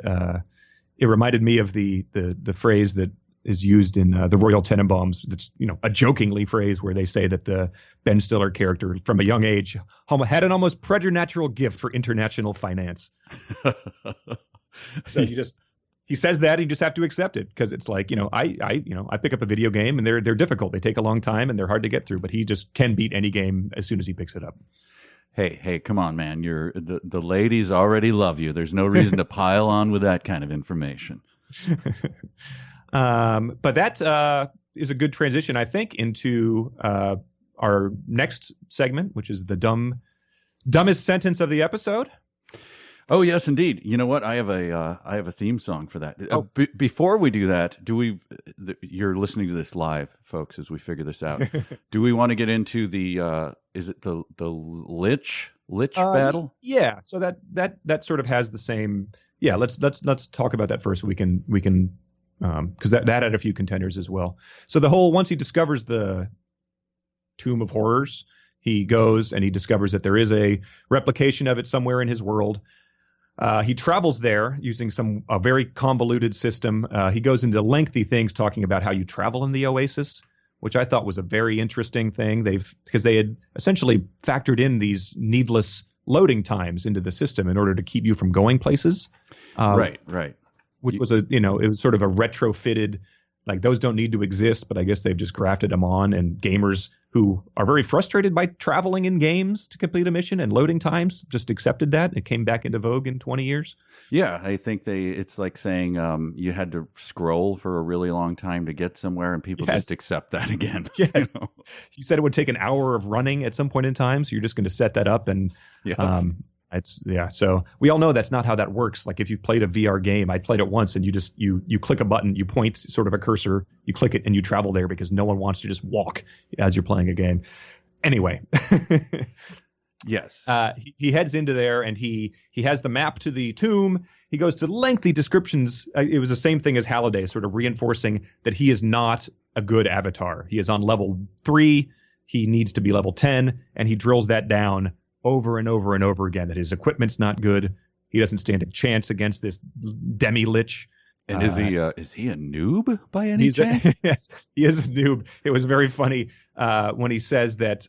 it reminded me of the phrase that is used in the Royal Tenenbaums. That's a jokingly phrase where they say that the Ben Stiller character from a young age had an almost preternatural gift for international finance. So he says that, and you just have to accept it, because it's like, I pick up a video game and they're difficult. They take a long time and they're hard to get through, but he just can beat any game as soon as he picks it up. Hey, come on, man. The ladies already love you. There's no reason to pile on with that kind of information. But that is a good transition, I think, into our next segment, which is the dumbest sentence of the episode. Oh, yes, indeed. You know what? I have a theme song for that. Oh. Before we do that, you're listening to this live, folks, as we figure this out. Do we want to get into is it the Lich battle? Yeah. So that sort of has the same. Yeah. Let's talk about that first. We can because that had a few contenders as well. So once he discovers the Tomb of Horrors, he goes and he discovers that there is a replication of it somewhere in his world. He travels there using a very convoluted system. He goes into lengthy things talking about how you travel in the Oasis, which I thought was a very interesting thing. Because they had essentially factored in these needless loading times into the system in order to keep you from going places. Right. Which was it was sort of a retrofitted, like those don't need to exist, but I guess they've just grafted them on, and gamers who are very frustrated by traveling in games to complete a mission and loading times just accepted that. It came back into vogue in 20 years. Yeah, I think it's like saying you had to scroll for a really long time to get somewhere, and people just accept that again. Yes. He said it would take an hour of running at some point in time, so you're just going to set that up and so we all know that's not how that works. Like if you've played a VR game, I played it once, and you click a button, you point sort of a cursor, you click it, and you travel there, because no one wants to just walk as you're playing a game. Anyway. Yes. He heads into there, and he has the map to the tomb. He goes to lengthy descriptions. It was the same thing as Halliday, sort of reinforcing that he is not a good avatar. He is on level 3. He needs to be level 10, and he drills that down over and over and over again, that his equipment's not good. He doesn't stand a chance against this demi-lich. And is he a noob by any chance? Yes, he is a noob. It was very funny when he says that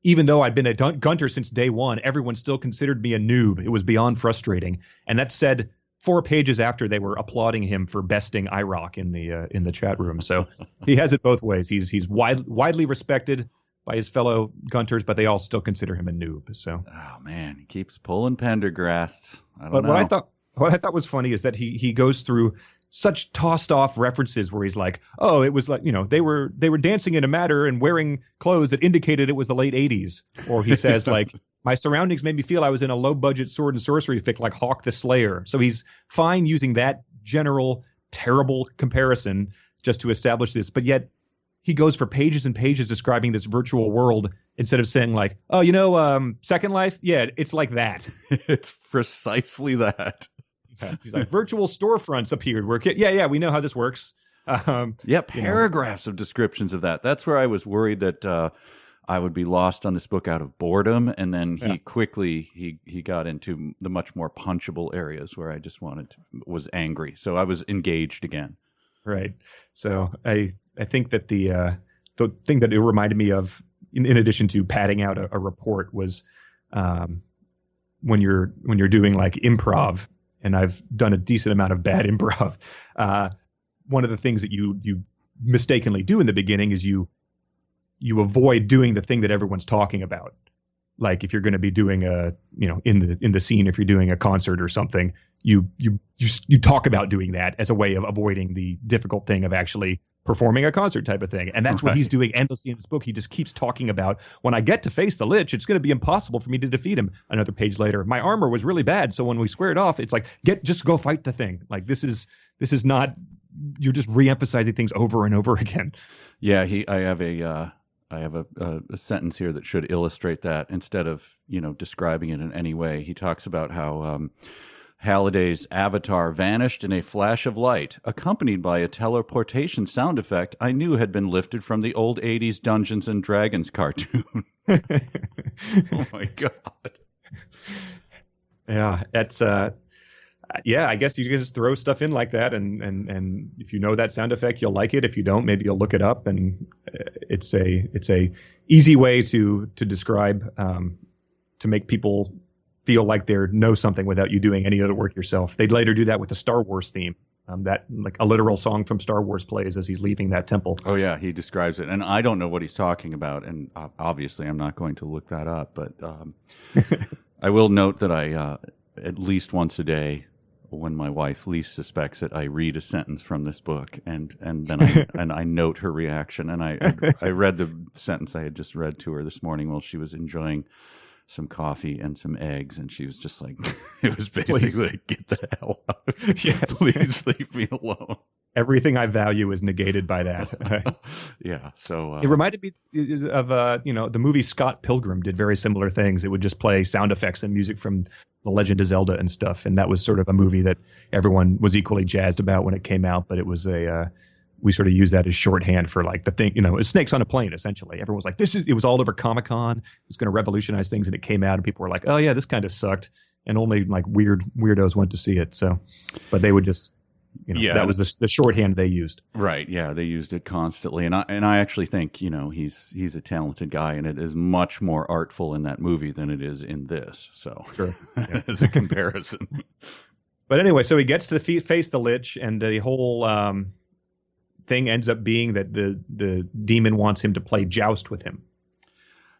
even though I'd been a Gunter since day one, everyone still considered me a noob. It was beyond frustrating. And that said 4 pages after they were applauding him for besting IROC in the chat room. So he has it both ways. He's widely respected by his fellow Gunters, but they all still consider him a noob. So, oh man, he keeps pulling Pendergrasts. I don't know. What I thought was funny is that he goes through such tossed off references where he's like, oh, it was like, they were dancing in a manner and wearing clothes that indicated it was the late 80s. Or he says like, my surroundings made me feel I was in a low budget sword and sorcery fic like Hawk the Slayer. So he's fine using that general terrible comparison just to establish this, but yet he goes for pages and pages describing this virtual world instead of saying like, oh, Second Life. Yeah, it's like that. It's precisely that. Yeah. He's like, virtual storefronts appeared. We know how this works. Paragraphs of descriptions of that. That's where I was worried that I would be lost on this book out of boredom. And then he quickly, he got into the much more punchable areas where I just was angry. So I was engaged again. Right. So I think that the thing that it reminded me of, in addition to padding out a report, was when you're doing like improv, and I've done a decent amount of bad improv. One of the things that you mistakenly do in the beginning is you avoid doing the thing that everyone's talking about. Like if you're going to be doing in the scene, if you're doing a concert or something, you talk about doing that as a way of avoiding the difficult thing of actually performing a concert type of thing. And that's what he's doing endlessly in this book. He just keeps talking about, when I get to face the Lich, it's going to be impossible for me to defeat him. Another page later, my armor was really bad, so when we squared off, it's like, just go fight the thing. Like this is not, you're just re-emphasizing things over and over again. Yeah, I have a sentence here that should illustrate that. Instead of describing it in any way, he talks about how Halliday's avatar vanished in a flash of light, accompanied by a teleportation sound effect I knew had been lifted from the old 80s Dungeons and Dragons cartoon. Oh my God. Yeah, that's I guess you can just throw stuff in like that, and if you know that sound effect, you'll like it. If you don't, maybe you'll look it up, and it's a easy way to describe, to make people feel like they know something without you doing any other work yourself. They'd later do that with the Star Wars theme, that like a literal song from Star Wars plays as he's leaving that temple. Oh yeah, he describes it, and I don't know what he's talking about, and obviously I'm not going to look that up, but I will note that I at least once a day, when my wife least suspects it, I read a sentence from this book, and then I note her reaction. And I read the sentence I had just read to her this morning while she was enjoying some coffee and some eggs, and she was just like, it was basically like, get the hell out of here. Yes. Please leave me alone. Everything I value is negated by that. Yeah. So it reminded me of the movie Scott Pilgrim did very similar things. It would just play sound effects and music from The Legend of Zelda and stuff, and that was sort of a movie that everyone was equally jazzed about when it came out. But it was we sort of used that as shorthand for like the thing, it's Snakes on a Plane, essentially. Everyone was like, it was all over Comic-Con. It was going to revolutionize things, and it came out, and people were like, oh yeah, this kind of sucked, and only like weirdos went to see it. So, but they would just, that was the shorthand they used. Right. Yeah, they used it constantly, and I actually think he's a talented guy, and it is much more artful in that movie than it is in this. So, sure, yeah. As a comparison. But anyway, so he gets to face the Lich, and the whole thing ends up being that the demon wants him to play joust with him.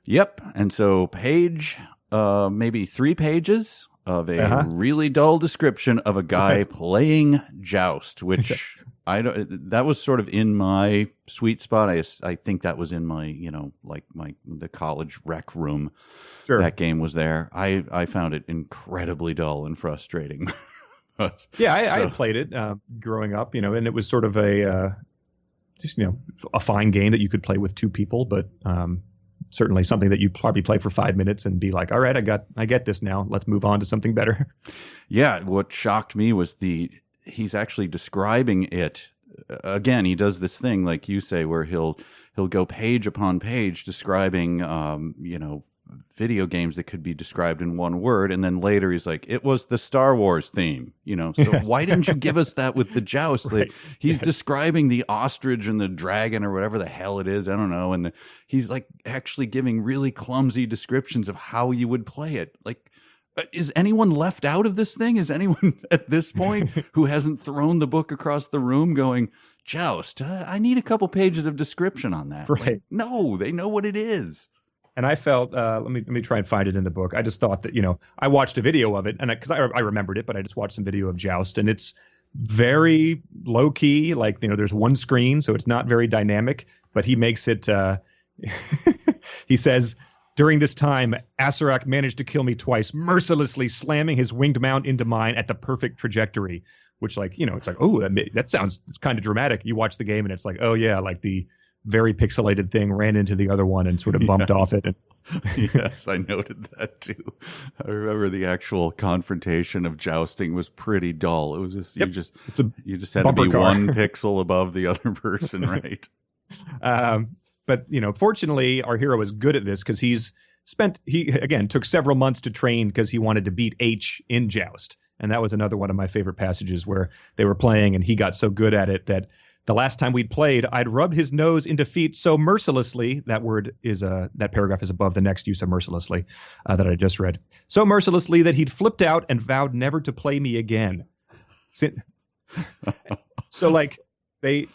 Yep. And so maybe 3 pages of a really dull description of a guy playing joust, which that was sort of in my sweet spot. I think that was in my, the college rec room. Sure. That game was there. I found it incredibly dull and frustrating. Yeah, I had played it growing up, and it was sort of a fine game that you could play with 2 people, but certainly something that you probably play for 5 minutes and be like, all right, I get this now. Let's move on to something better. Yeah, what shocked me was he's actually describing it. Again, he does this thing like you say, where he'll go page upon page describing video games that could be described in one word, and then later he's like, it was the Star Wars theme, so yes. Why didn't you give us that with the joust? Right. Like, he's describing the ostrich and the dragon or whatever the hell it is, I don't know, and he's like actually giving really clumsy descriptions of how you would play it. Like, is anyone left out of this thing? Is anyone at this point who hasn't thrown the book across the room going, joust, I need a couple pages of description on that? Right. Like, no, they know what it is. And I felt, let me try and find it in the book. I just thought that, I watched a video of it, and because I remembered it, but I just watched some video of joust, and it's very low key. Like, there's one screen, so it's not very dynamic. But he makes it. He says, during this time, Asarak managed to kill me twice, mercilessly slamming his winged mount into mine at the perfect trajectory. Which, it's like, oh, that sounds kind of dramatic. You watch the game, and it's like, oh yeah, like the very pixelated thing ran into the other one and sort of bumped off it. Yes, I noted that too. I remember the actual confrontation of jousting was pretty dull. It was just you just had to be car. 1 pixel above the other person, right? But fortunately, our hero is good at this because he again took several months to train because he wanted to beat H in joust, and that was another one of my favorite passages where they were playing and he got so good at it that The last time we'd played, I'd rubbed his nose in defeat so mercilessly. That paragraph is above the next use of mercilessly that I just read. So mercilessly that he'd flipped out and vowed never to play me again. So like we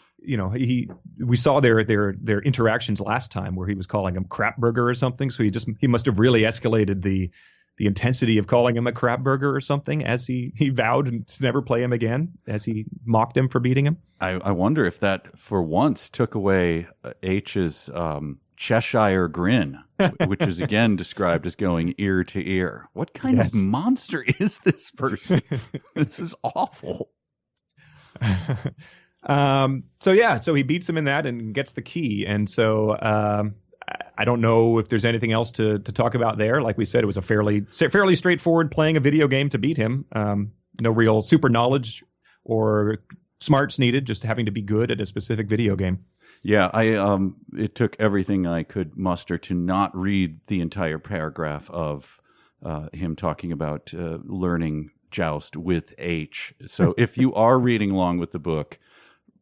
saw their interactions last time where he was calling him crapburger or something. So he must have really escalated the intensity of calling him a crapburger or something as he vowed to never play him again, as he mocked him for beating him. I wonder if that for once took away H's Cheshire grin, which is again described as going ear to ear. What kind of monster is this person? This is awful. So he beats him in that and gets the key. And so I don't know if there's anything else to talk about there. Like we said, it was a fairly straightforward playing a video game to beat him. No real super knowledge or smarts needed, just having to be good at a specific video game. Yeah, it took everything I could muster to not read the entire paragraph of him talking about learning Joust with H. So if you are reading along with the book,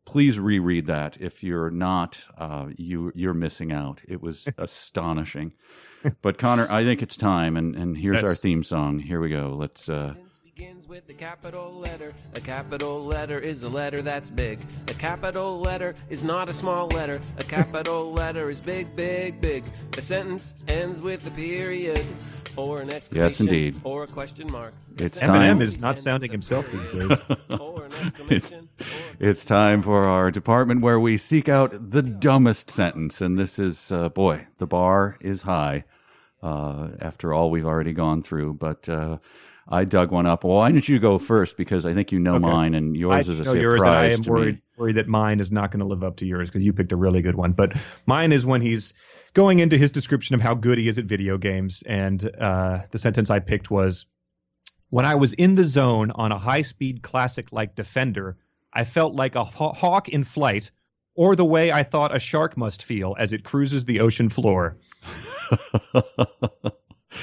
please reread that. If you're not, you're missing out. It was astonishing. But Connor, I think it's time, and here's our theme song. Here we go. Let's. Begins with a capital letter. A capital letter is a letter that's big. A capital letter is not a small letter. A capital letter is big, big, big. A sentence ends with a period or an exclamation. Yes, indeed. Or a question mark. It's time. Eminem is not sounding himself these days. Or an exclamation. It's time for our department where we seek out the dumbest sentence. And this is, boy, the bar is high after all we've already gone through. But I dug one up. Well, why don't you go first? Because I think you know mine, and yours is a surprise to me. I am worried that mine is not going to live up to yours because you picked a really good one. But mine is when he's going into his description of how good he is at video games. And the sentence I picked was, when I was in the zone on a high-speed classic like Defender, I felt like a hawk in flight, or the way I thought a shark must feel as it cruises the ocean floor.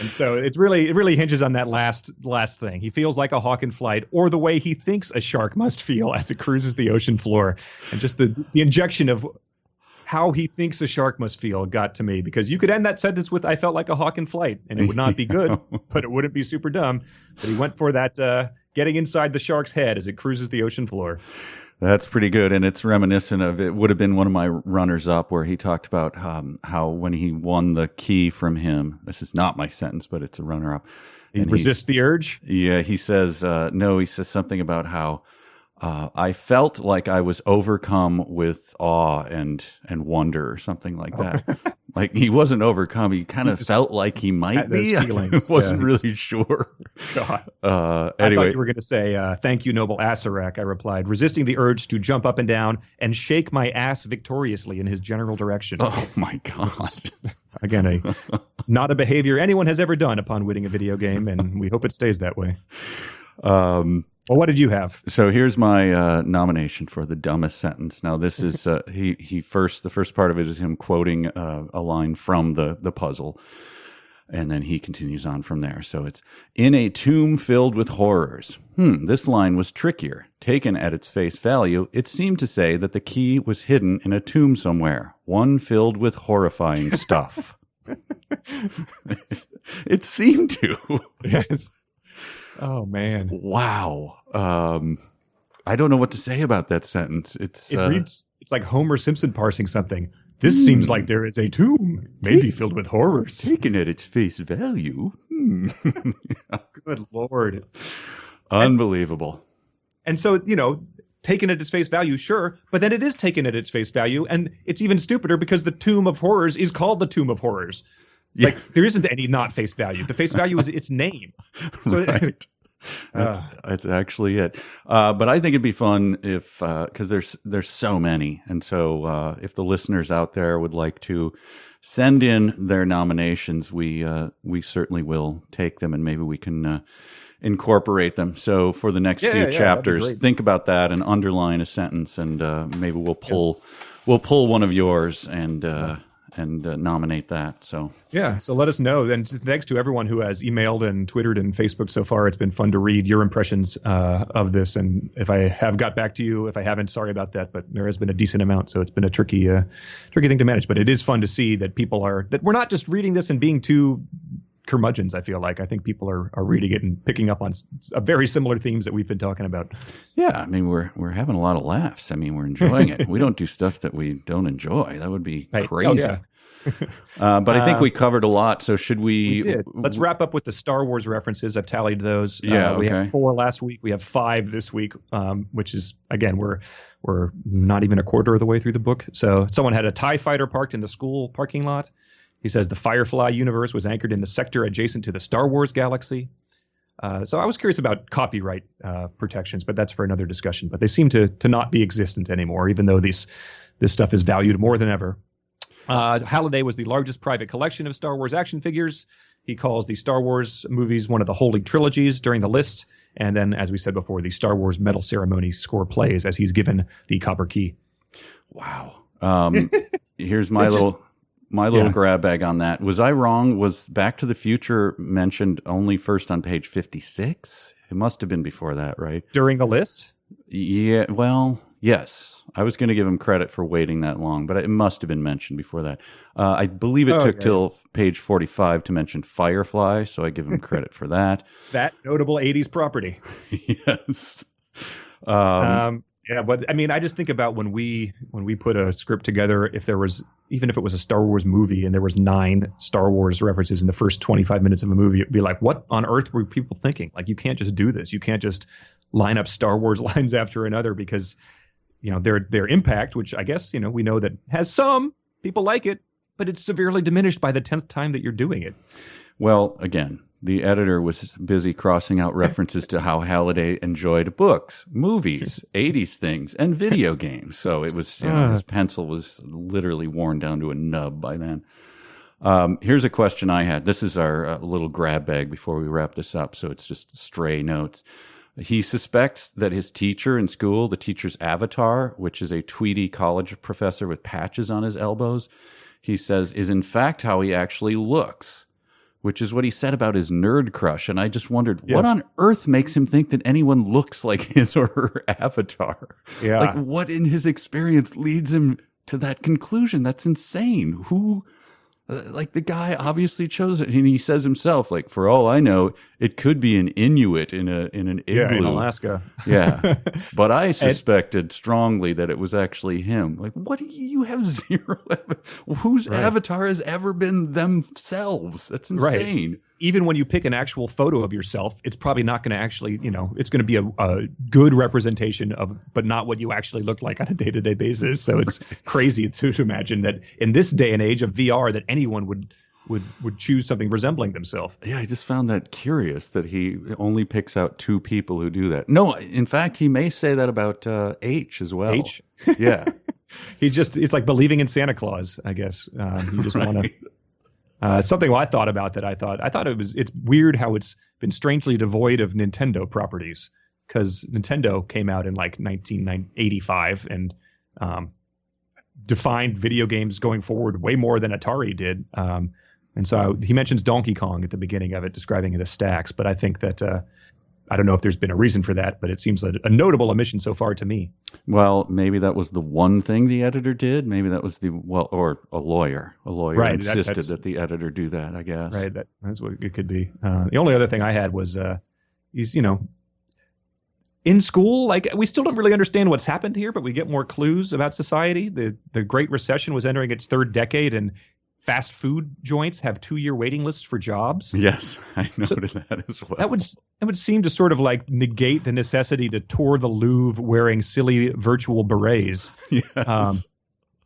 And so it really hinges on that last thing. He feels like a hawk in flight, or the way he thinks a shark must feel as it cruises the ocean floor. And just the injection of how he thinks a shark must feel got to me, because you could end that sentence with, I felt like a hawk in flight, and it would not be good, but it wouldn't be super dumb. But he went for that getting inside the shark's head as it cruises the ocean floor. That's pretty good, and it's reminiscent of, it would have been one of my runners-up where he talked about how when he won the key from him, this is not my sentence, but it's a runner-up. He resists the urge? Yeah, he says, he says something about how I felt like I was overcome with awe and wonder or something like that. Like he wasn't overcome. He kind of felt like he might be. I wasn't really sure. God. Anyway. I thought you were going to say, thank you, noble Asarak. I replied, resisting the urge to jump up and down and shake my ass victoriously in his general direction. Oh, my God. Again, not a behavior anyone has ever done upon winning a video game, and we hope it stays that way. Well, what did you have? So here's my nomination for the dumbest sentence. Now, this is the first part of it is him quoting a line from the puzzle, and then he continues on from there. So it's, in a tomb filled with horrors. This line was trickier. Taken at its face value, it seemed to say that the key was hidden in a tomb somewhere, one filled with horrifying stuff. It seemed to. Yes. Oh, man. Wow. I don't know what to say about that sentence. It reads, it's like Homer Simpson parsing something. This seems like there is a tomb, maybe filled with horrors. Taken at its face value. Good Lord. Unbelievable. And so, taken at its face value, sure, but then it is taken at its face value, and it's even stupider because the Tomb of Horrors is called the Tomb of Horrors. Yeah. Like, there isn't any not face value. The face value is its name. So right. That's actually it. But I think it'd be fun if, because there's so many, and so if the listeners out there would like to send in their nominations, we certainly will take them, and maybe we can incorporate them. So for the next few chapters, think about that and underline a sentence, and maybe we'll pull one of yours and and nominate that. So yeah, so let us know. And thanks to everyone who has emailed and Twittered and Facebooked so far. It's been fun to read your impressions of this. And if I have got back to you, if I haven't, sorry about that. But there has been a decent amount, so it's been a tricky thing to manage. But it is fun to see that that we're not just reading this and being too curmudgeons. I feel like I think people are reading it and picking up on very similar themes that we've been talking about. yeah, I mean we're having a lot of laughs. I mean we're enjoying it. We don't do stuff that we don't enjoy. That would be crazy. Oh, But I think we covered a lot. So should we? We did. Let's wrap up with the Star Wars references. I've tallied those. Yeah, we okay. had 4 last week. We have 5 this week, which is again we're not even a quarter of the way through the book. So someone had a TIE fighter parked in the school parking lot. He says the Firefly universe was anchored in the sector adjacent to the Star Wars galaxy. So I was curious about copyright protections, but that's for another discussion. But they seem to not be existent anymore, even though this stuff is valued more than ever. Halliday was the largest private collection of Star Wars action figures. He calls the Star Wars movies one of the holy trilogies during the list. And then, as we said before, the Star Wars Medal Ceremony score plays as he's given the copper key. Wow. Here's my little grab bag on that. Was I wrong? Was Back to the Future mentioned only first on page 56? It must have been before that, right? During the list? Yeah, well, yes. I was going to give him credit for waiting that long, but it must have been mentioned before that. I believe it took till page 45 to mention Firefly, so I give him credit for that. That notable 80s property. Yes. Yeah, but I mean, I just think about when we put a script together, even if it was a Star Wars movie and there was 9 Star Wars references in the first 25 minutes of a movie, it'd be like, what on earth were people thinking? Like, you can't just do this. You can't just line up Star Wars lines after another because, their impact, which I guess, we know that has some people like it, but it's severely diminished by the 10th time that you're doing it. Well, again, the editor was busy crossing out references to how Halliday enjoyed books, movies, 80s things, and video games. So it was, his pencil was literally worn down to a nub by then. Here's a question I had. This is our little grab bag before we wrap this up, so it's just stray notes. He suspects that his teacher in school, the teacher's avatar, which is a tweedy college professor with patches on his elbows, he says is in fact how he actually looks, which is what he said about his nerd crush. And I just wondered, what on earth makes him think that anyone looks like his or her avatar? Yeah. Like, what in his experience leads him to that conclusion? That's insane. Who... Like, the guy obviously chose it, and he says himself, like, for all I know, it could be an Inuit in an igloo. Yeah, in Alaska. Yeah, but I suspected strongly that it was actually him. Like, what do you have zero? Whose avatar has ever been themselves? That's insane. Right. Even when you pick an actual photo of yourself, it's probably not going to actually, it's going to be a good representation of, but not what you actually look like on a day-to-day basis. So it's crazy to imagine that in this day and age of VR that anyone would choose something resembling themselves. Yeah, I just found that curious that he only picks out 2 people who do that. No, in fact, he may say that about H as well. H? Yeah. It's like believing in Santa Claus, I guess. You just want to... something I thought about that I thought it's weird how it's been strangely devoid of Nintendo properties, because Nintendo came out in like 1985 and defined video games going forward way more than Atari did. And so he mentions Donkey Kong at the beginning of it, describing the stacks. But I think that I don't know if there's been a reason for that, but it seems a notable omission so far to me. Well, maybe that was the one thing the editor did. Maybe that was or a lawyer. A lawyer insisted that the editor do that, I guess. Right. That's what it could be. The only other thing I had was he's, in school, like, we still don't really understand what's happened here, but we get more clues about society. The Great Recession was entering its 3rd decade, and fast food joints have 2-year waiting lists for jobs. Yes, I noted that as well. That would seem to sort of like negate the necessity to tour the Louvre wearing silly virtual berets. Yes.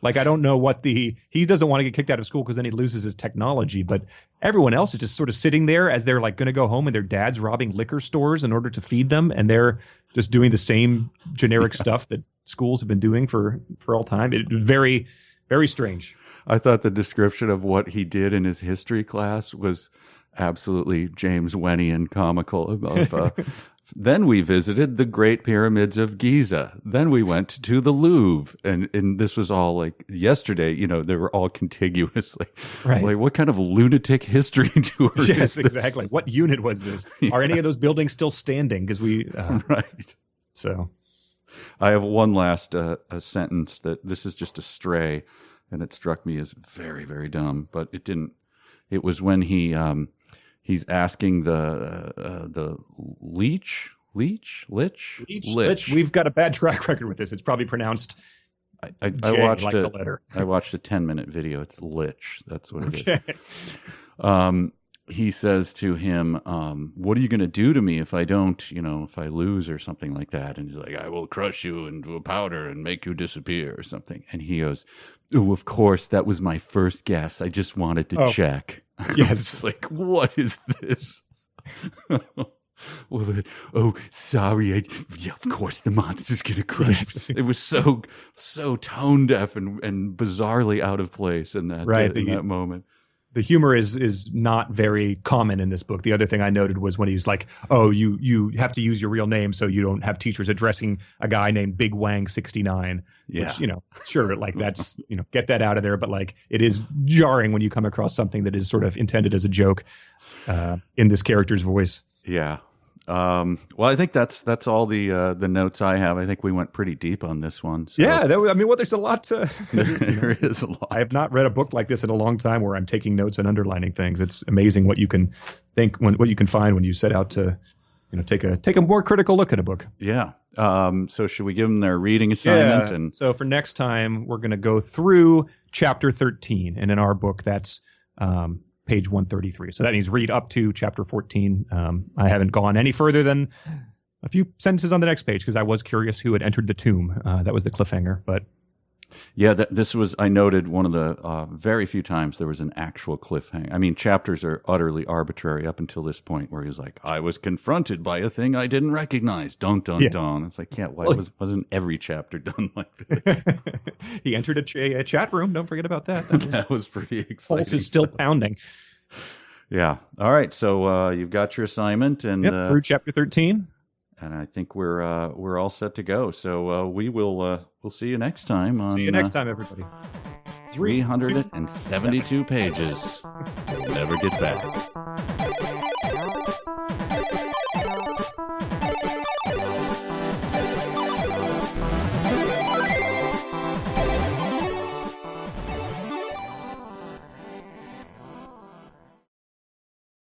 Like, I don't know what he doesn't want to get kicked out of school because then he loses his technology, but everyone else is just sort of sitting there as they're like going to go home and their dad's robbing liquor stores in order to feed them. And they're just doing the same generic stuff that schools have been doing for all time. It very, very strange. I thought the description of what he did in his history class was absolutely James Wenian comical. Then we visited the Great Pyramids of Giza. Then we went to the Louvre. And this was all like yesterday, they were all contiguously. Right. Like, what kind of lunatic history tour is Yes, this? exactly. What unit was this? Are any of those buildings still standing? Because Right. So I have one last a sentence that this is just a stray, and it struck me as very, very dumb, but it didn't. It was when he's asking the Lich. We've got a bad track record with this. It's probably pronounced I J, watched like a, the letter. I watched a 10-minute video. It's Lich. That's what it Okay. is. He says to him, what are you going to do to me if I don't, if I lose or something like that? And he's like, I will crush you into a powder and make you disappear or something. And he goes, oh, of course, that was my first guess. I just wanted to check. Yes. It's like, what is this? Well, sorry. Yeah, of course, the monster's going to crush me. It was so tone deaf and bizarrely out of place in that, in that moment. The humor is not very common in this book. The other thing I noted was when he's like, oh, you have to use your real name so you don't have teachers addressing a guy named Big Wang 69. Yeah. Which, sure, like that's, get that out of there. But like it is jarring when you come across something that is sort of intended as a joke in this character's voice. Yeah. Well, I think that's all the notes I have. I think we went pretty deep on this one. So. Yeah, there's a lot to. There is a lot. I have not read a book like this in a long time where I'm taking notes and underlining things. It's amazing what you can think, what you can find when you set out to, take a more critical look at a book. Yeah. So should we give them their reading assignment? Yeah. And so for next time, we're going to go through chapter 13, and in our book, that's page 133. So that means read up to chapter 14. I haven't gone any further than a few sentences on the next page because I was curious who had entered the tomb. That was the cliffhanger. But yeah, this was, I noted one of the very few times there was an actual cliffhanger. I mean, chapters are utterly arbitrary up until this point where he's like, I was confronted by a thing I didn't recognize. Dun, dun, dun. It's like, yeah, why wasn't every chapter done like this? He entered a chat room. Don't forget about that. That was pretty exciting. Pulse is still pounding. Yeah. All right. So you've got your assignment, and through chapter 13. And I think we're all set to go. So we'll see you next time. See you next time, everybody. 372 pages. Never get back.